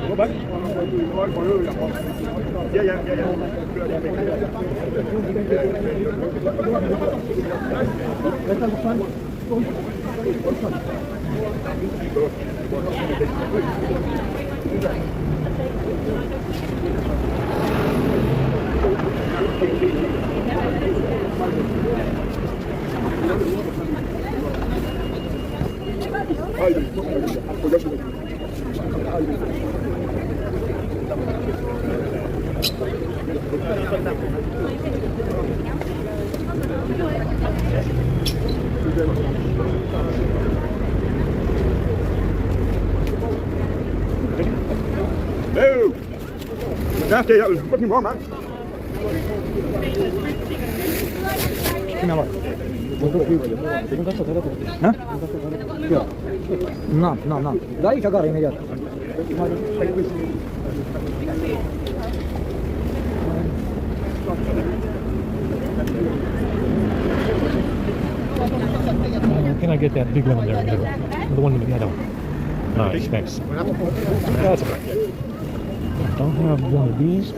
Go back. Yeah. No! Nasty, that was fucking wrong, man. No. Dai giocare immediato. Can I get that big one there in the middle? The one in the middle. Nice, thanks. That's okay. I don't have one of these.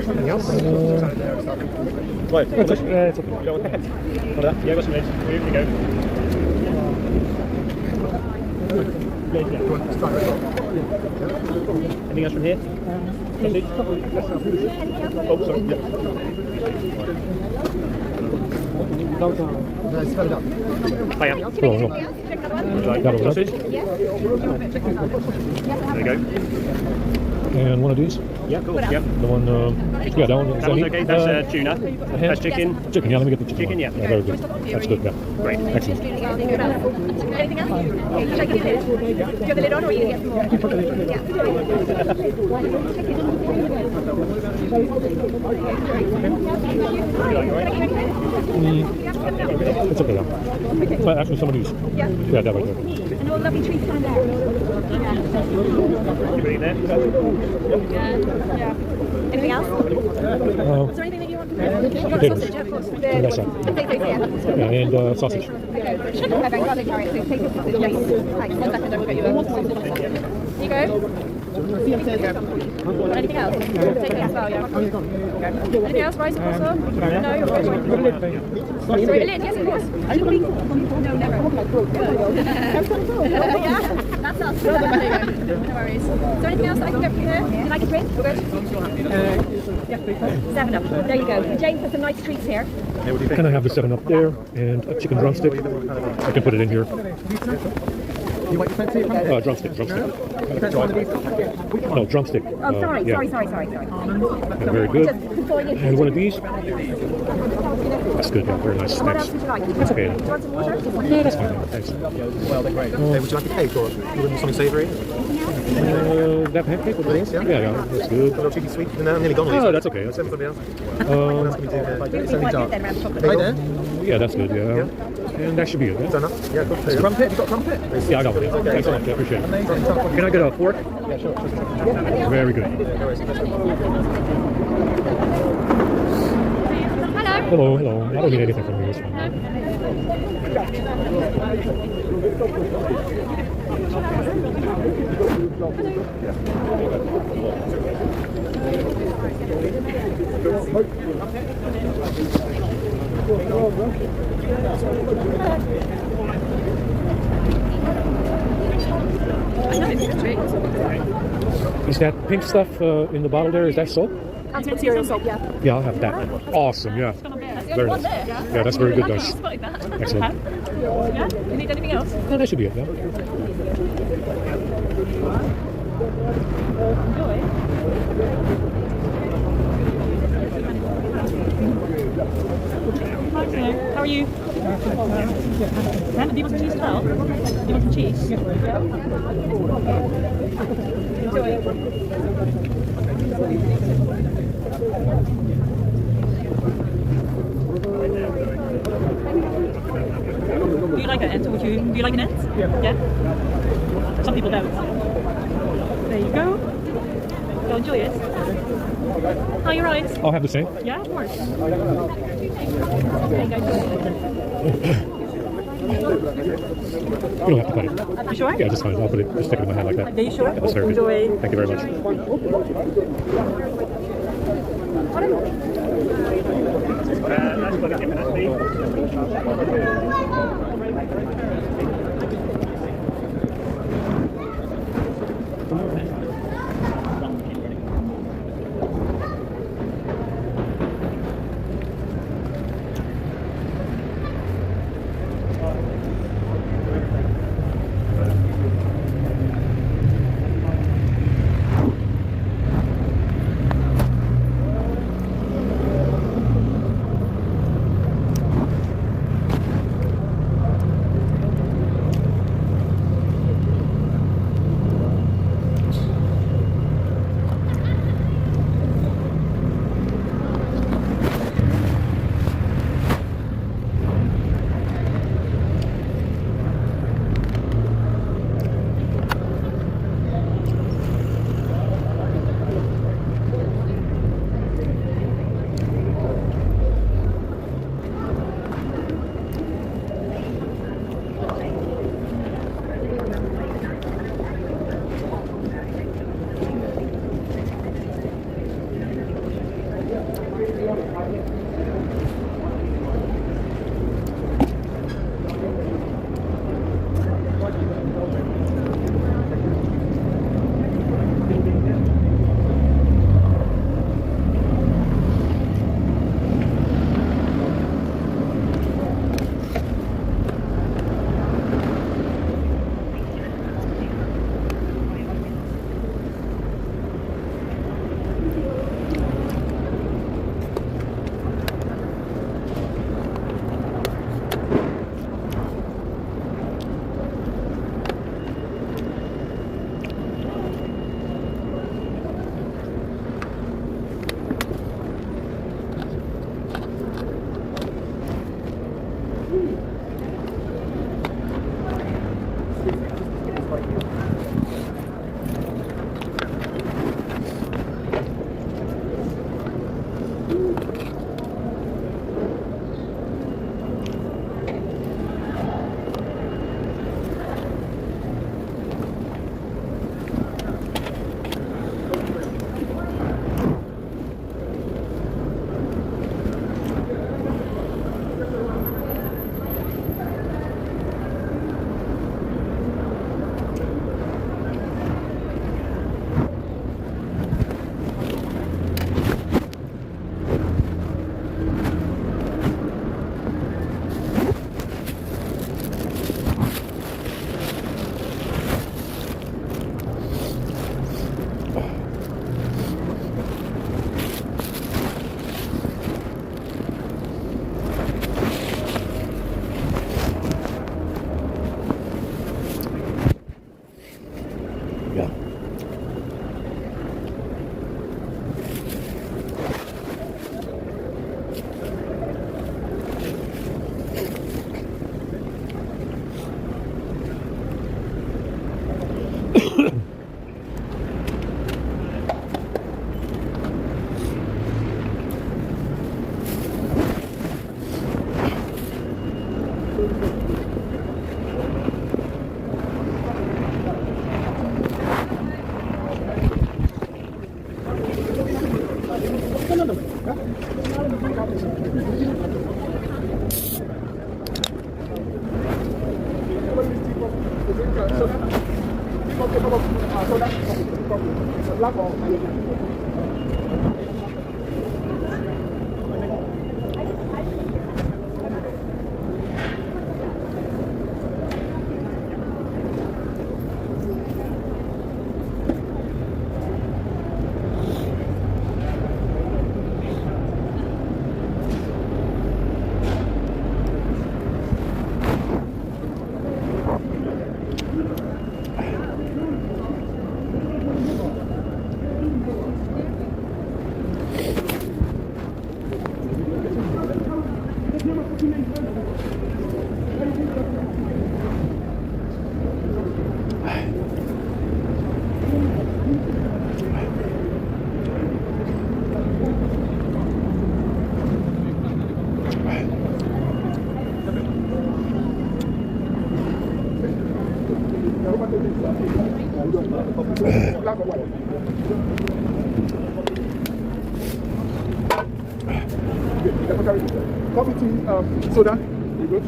Anything else? Right, It's okay. Hold up. Yeah, got some legs. Here we go. Anything else from here? Oh, sorry. Hiya. Cool. Would you like Got it. sausage? There you go. And one of these. Yeah, cool. Yeah. The one, yeah, that one. Is That one's meat? okay. That's tuna. That's chicken. Chicken, yeah, let me get the chicken. Chicken, one. yeah. Very good. That's good, yeah. Great. Excellent. Anything else? Okay, should I give you the lid? Do you have the lid on or are you going to get some more? It's okay, yeah. But actually, some of these. Yeah. Yeah, that right there. And all the lovely trees down there. You ready there? Yeah. Anything else? Is there anything that you want? You want sausage, of course. That's right. Potatoes, yeah. Yeah, and sausage. Okay. My bag garlic carrot, so take a sausage. Yes. Thanks. 1 second, I will get you a. You go. Anything else? Take it as well, yeah. Anything else? Rice and also? No, you're good. Sorry, a lid, yes, of course. No, never. Yeah, that's that's there you go. No worries. Is there anything else that I can get from here? Do you like a drink? We're good. Yes, please. 7 Up. There you go. James has some nice treats here. Can I have the 7 Up there and a chicken drumstick? I can put it in here. Drumstick. No, drumstick. Oh, sorry. Yeah. Sorry. Yeah, very good. Just before you. And one of these. That's good. Yeah, very nice. What Thanks. else would you like? That's okay. Do you want some water? Yeah, that's fine. Thanks. Well, they're great. Would you like a cake or something savoury? That pancake? Please, yeah. Yeah, that's good. A little cheeky sweet. No, I'm nearly gone. Oh, that's okay. Same for somebody else. What else can we do there? It's only dark. Then around chocolate. Right there. Yeah, that's good. Yeah. And that should be it. Is Yeah, that enough? Yeah, good. Crumpet, have you got crumpet? yeah I got one. Thanks so much. I appreciate it. Can I get a fork? Yeah, sure. Very good. Hello. I don't need anything from you. It's fine. Is that pink stuff in the bottle there? Is that soap? Antibacterial soap, yeah. Yeah, I'll have that. Awesome. Yeah. Very nice. Yeah, that's very good, guys. Excellent. Yeah? You need anything else? No, that should be it. Yeah. How are you? Do you want some cheese as well? Do you want some cheese? Do you like an ant? Do you like an ant? Yeah. Some people don't. There you go. Go enjoy it. Are you right? I'll have the same. Yeah, of course. You don't have to cut it. You sure? Yeah, just fine. I'll put it, just stick it in my hand like that. Are you sure? Yeah, that's very Enjoy. good. Thank you very much. black or black or white? Coffee, tea, soda. You good?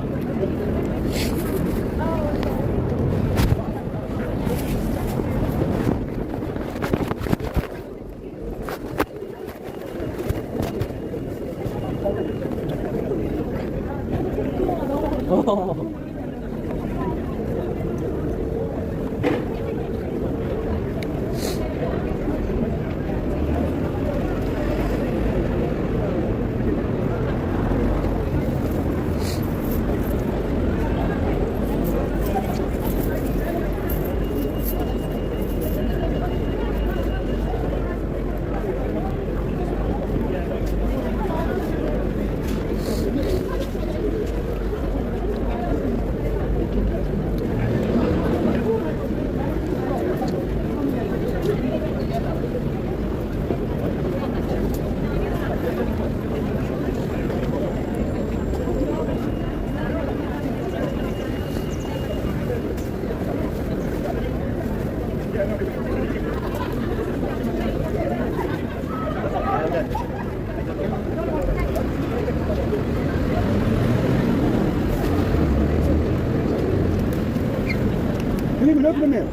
Can you even open them here?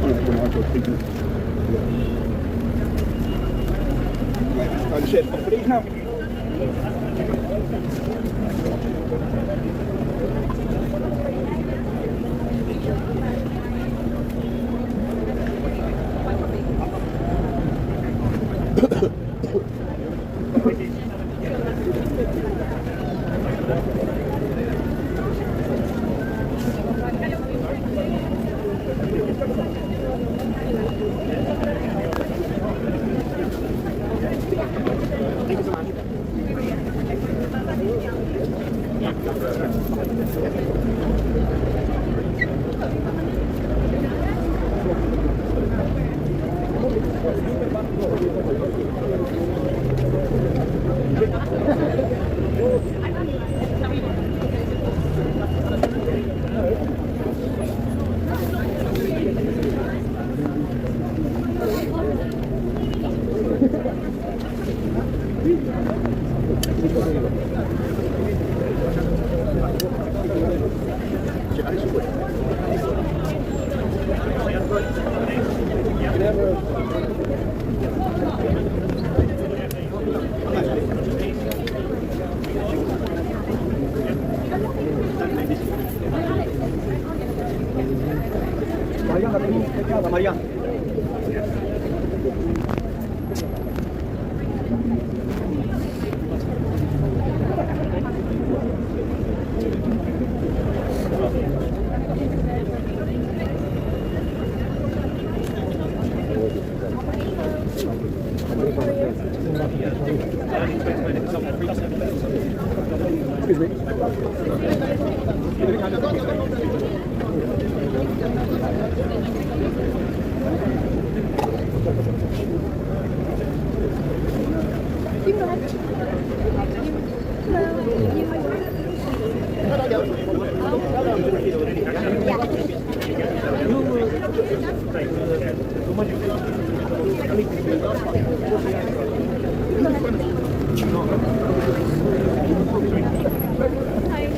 Oh, no, well, I've got people. Right, shit. For these now. Maria. Excuse me.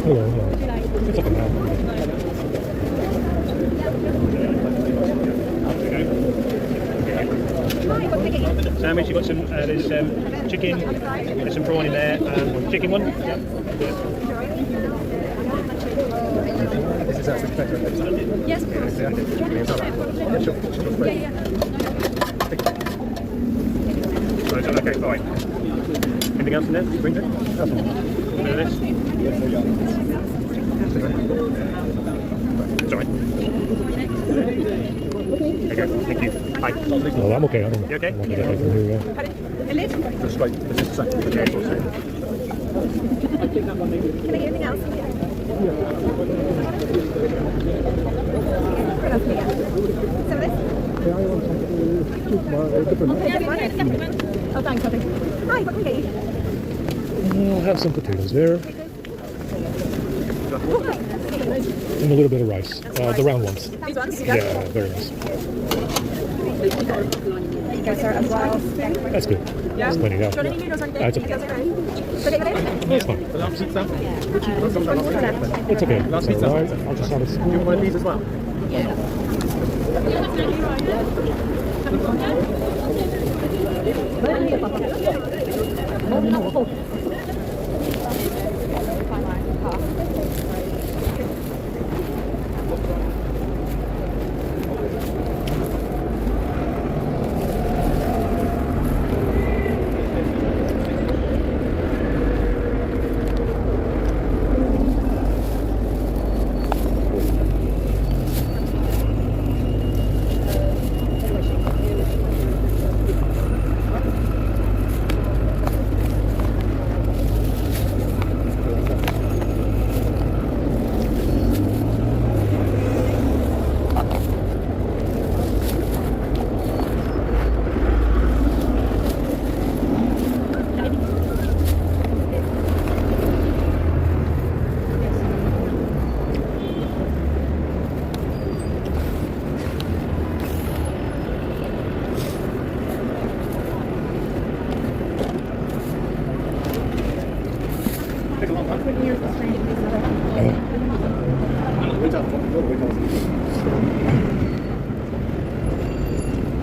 Hello. It's like a map. sandwich. You've got some, there's chicken, there's some prawn in there. Chicken one? Yeah. This is actually better. Yes, of course. Yeah, sure. Yeah. Okay, fine. Anything else in there? Bring it? That's all. This? Sorry. Okay, thank you. Hi. Oh, I'm okay. You okay? I'm okay. Just straight. This is the same. Can I get anything else? Oh, thanks, Poppy. Hi, what can we get you? I'll have some potatoes there. And a little bit of rice. The round ones. These ones? Yeah, very nice. There you go, sir, as well. That's good. That's plenty, yeah. Do you want any noodles or anything? That's okay. Details are great. Okay, got it? That's fine. It's okay. Last So, pizza. all right, I'll just have it. Do you want one of these as well?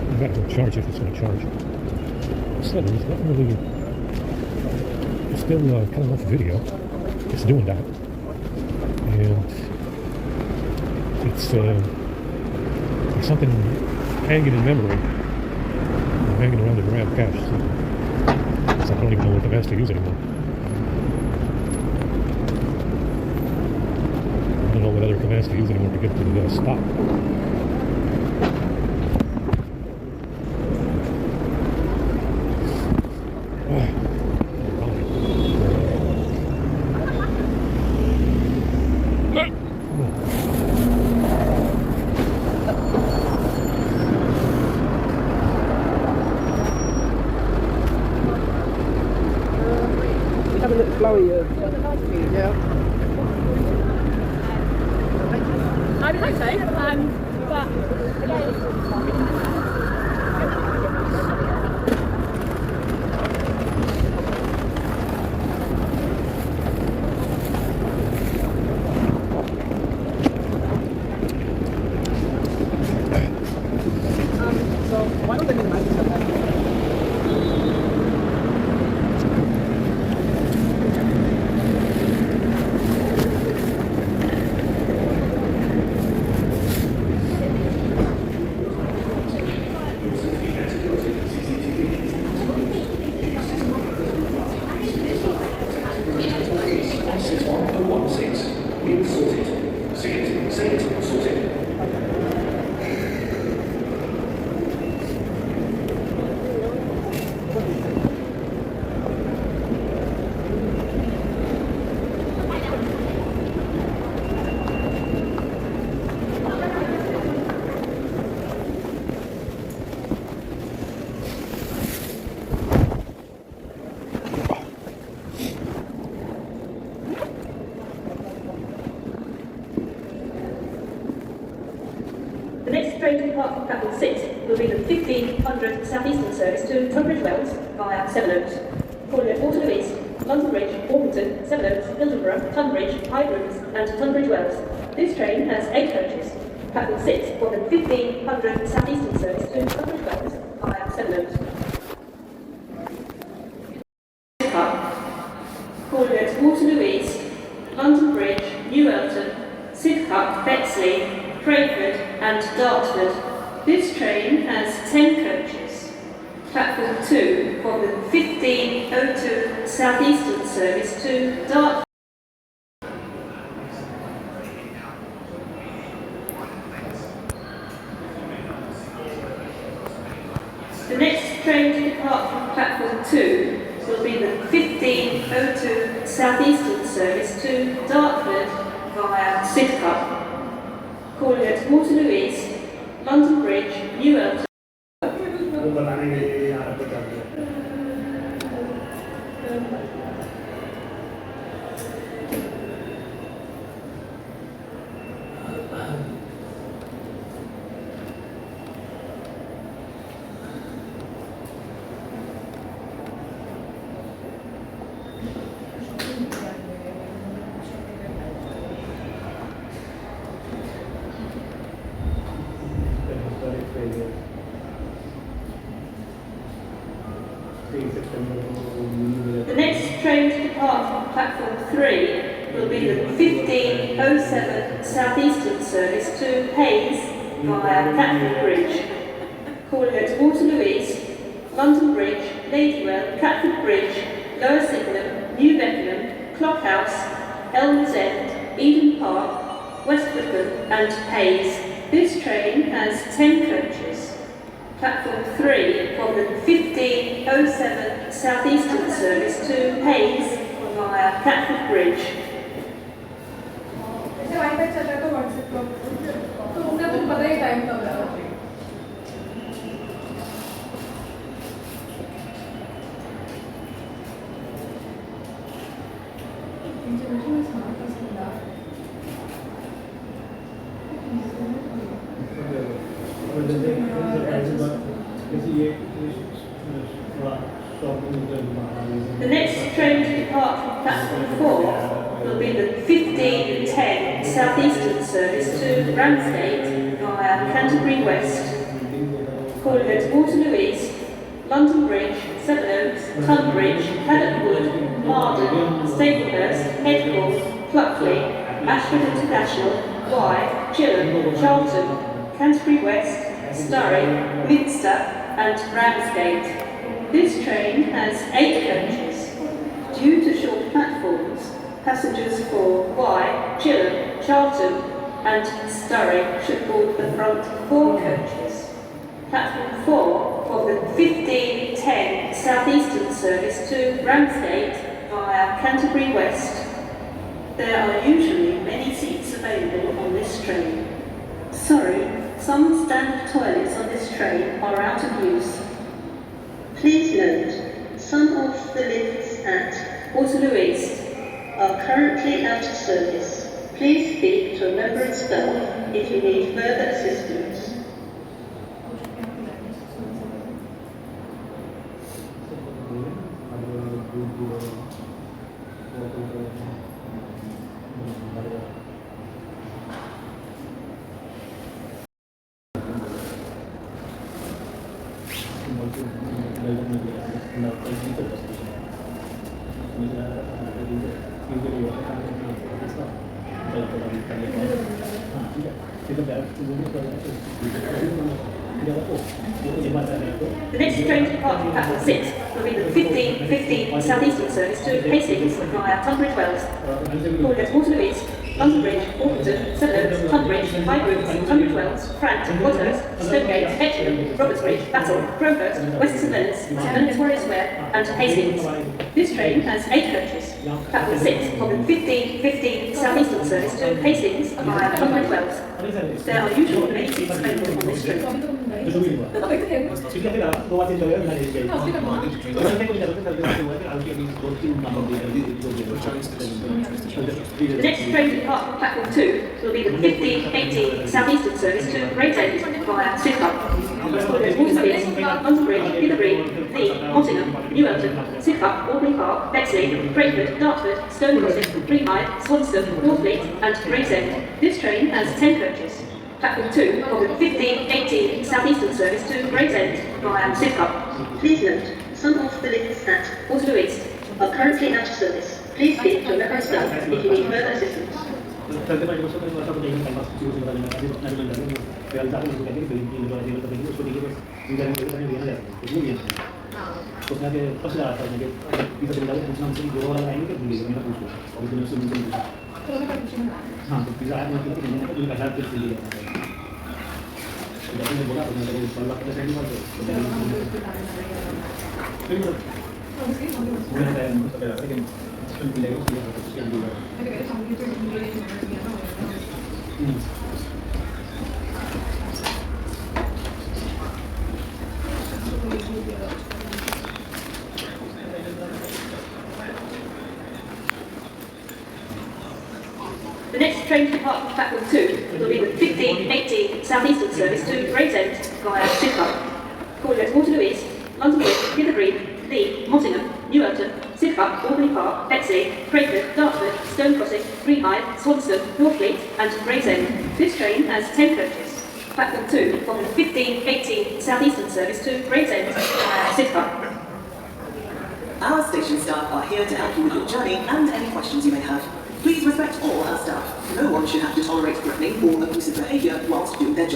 I'm going to charge if it's going to charge. So there's nothing really. It's still kind of off video. It's doing that. And it's there's something hanging in memory. Hanging around the RAM cache. So I don't even know what device to use anymore. I don't know what other commands to use anymore to get to the stop. Have a little flowy. Yeah. I would hope so, but So why don't they make a magic something? The next train to depart from platform 6 will be the 1500 Southeastern service to Tunbridge Wells via Sevenoaks, following at Waterloo East, London Bridge, Orpington, Sevenoaks, Hildenborough, Tunbridge, High Rooms and Tunbridge Wells. This train has 8 coaches. Platform 6 for the 1500 Southeastern service to Tunbridge Wells via Sevenoaks. Platform 2 for the 1502 Southeastern service to Dartford. The next train to depart from platform 2 will be the 1502 Southeastern service to Dartford via Sidcup, calling at Waterloo East, London Bridge, New Elton. The next train to depart from platform 3 will be the 1507 Southeastern service to Hayes via Catford Bridge, calling at Waterloo East, London Bridge, Ladywell, Catford Bridge, Lower Sydenham, New Beckenham, Clockhouse, Elmer's End, Eden Park, West Wickham and Hayes. This train has 10 coaches. Platform 3 for the 1507 Southeastern service to Hayes via Catford Bridge. The next train to depart from platform 4 will be the 1510 Southeastern service to Ramsgate via Canterbury West, calling at Waterloo East, London Bridge, Sevenoaks, Tunbridge, Paddock Wood, Marden, Staplehurst, Headcourt, Pluckley, Ashford International, Wye, Chilham, Charlton, Canterbury West, Surrey, Minster and Ramsgate. This train has 8 coaches. Due to short platforms, passengers for Wye, Chilham, Charlton and Surrey should board the front 4 coaches. Platform 4 for the 1510 Southeastern service to Ramsgate via Canterbury West. There are usually many seats available on this train. Sorry, some standard toilets on this train are out of use. Please note, some of the lifts at Waterloo East are currently out of service. Please speak to a member of staff if you need further assistance. The next train to depart from platform 6 will be the 1515 Southeastern service to Hastings via Tunbridge Wells, calling at Waterloo East, London Bridge, Orpington, Sevenoaks, Tunbridge, Highgrove, Tunbridge Wells, Frant, Wadhurst, Stonegate, Etchingham, Robertsbridge, Battle, Crowhurst, West St Leonards, St Leonards Warrior Square and Hastings. This train has 8 coaches. Platform 6 for the 1515 Southeastern service to Hastings via Tunbridge Wells. There are usually many seats available on this train. The next train to depart from platform 2 will be the 1518 Southeastern service to Gravesend via Sidcup. Waterloo East, London Bridge, Hitherbury, Lee, Nottingham, New Elton, Sidcup, Aubrey Park, Bexley, Brayford, Dartford, Stone Crossing, Greenhithe, Swanston, Northfleet and Gravesend. This train has 10 coaches. Platform 2 for the 1518 Southeastern service to Gravesend via Sidcup. Please note, some of the lifts at Waterloo East are currently out of service. Please speak to a member of staff if you need further assistance. Tante para nosotros no estamos teniendo tan más chicos en la calle, no hay mandado realizar un educativo que tiene la dirección de los políticos y de los años viene es muy bien. Pues nada que pasa la tarde que dice que la gente no se dio a la gente que vive en la cultura, o que no se entiende. Ah, pues quizá no tiene que tener un casar que se diga. La gente bola, no le gusta la clase de igual. Bueno, The next train to depart from platform 2 will be the 1580 Southeastern service to Gravesend via Sidcup. Calling at Waterloo East, London Bridge, Hither Green, Lee, Mottingham, Newelton, Sidcup, Albany Park, Bexley, Crayford, Dartford, Stone Crossing, Greenhithe, Swanston, Northfleet and Gravesend. This train has 10 coaches. Platform 2 from the 1580 Southeastern service to Gravesend via Sidcup. Our station staff are here to help you with your journey and any questions you may have. Please respect all our staff. No one should have to tolerate threatening or abusive behaviour whilst doing their job.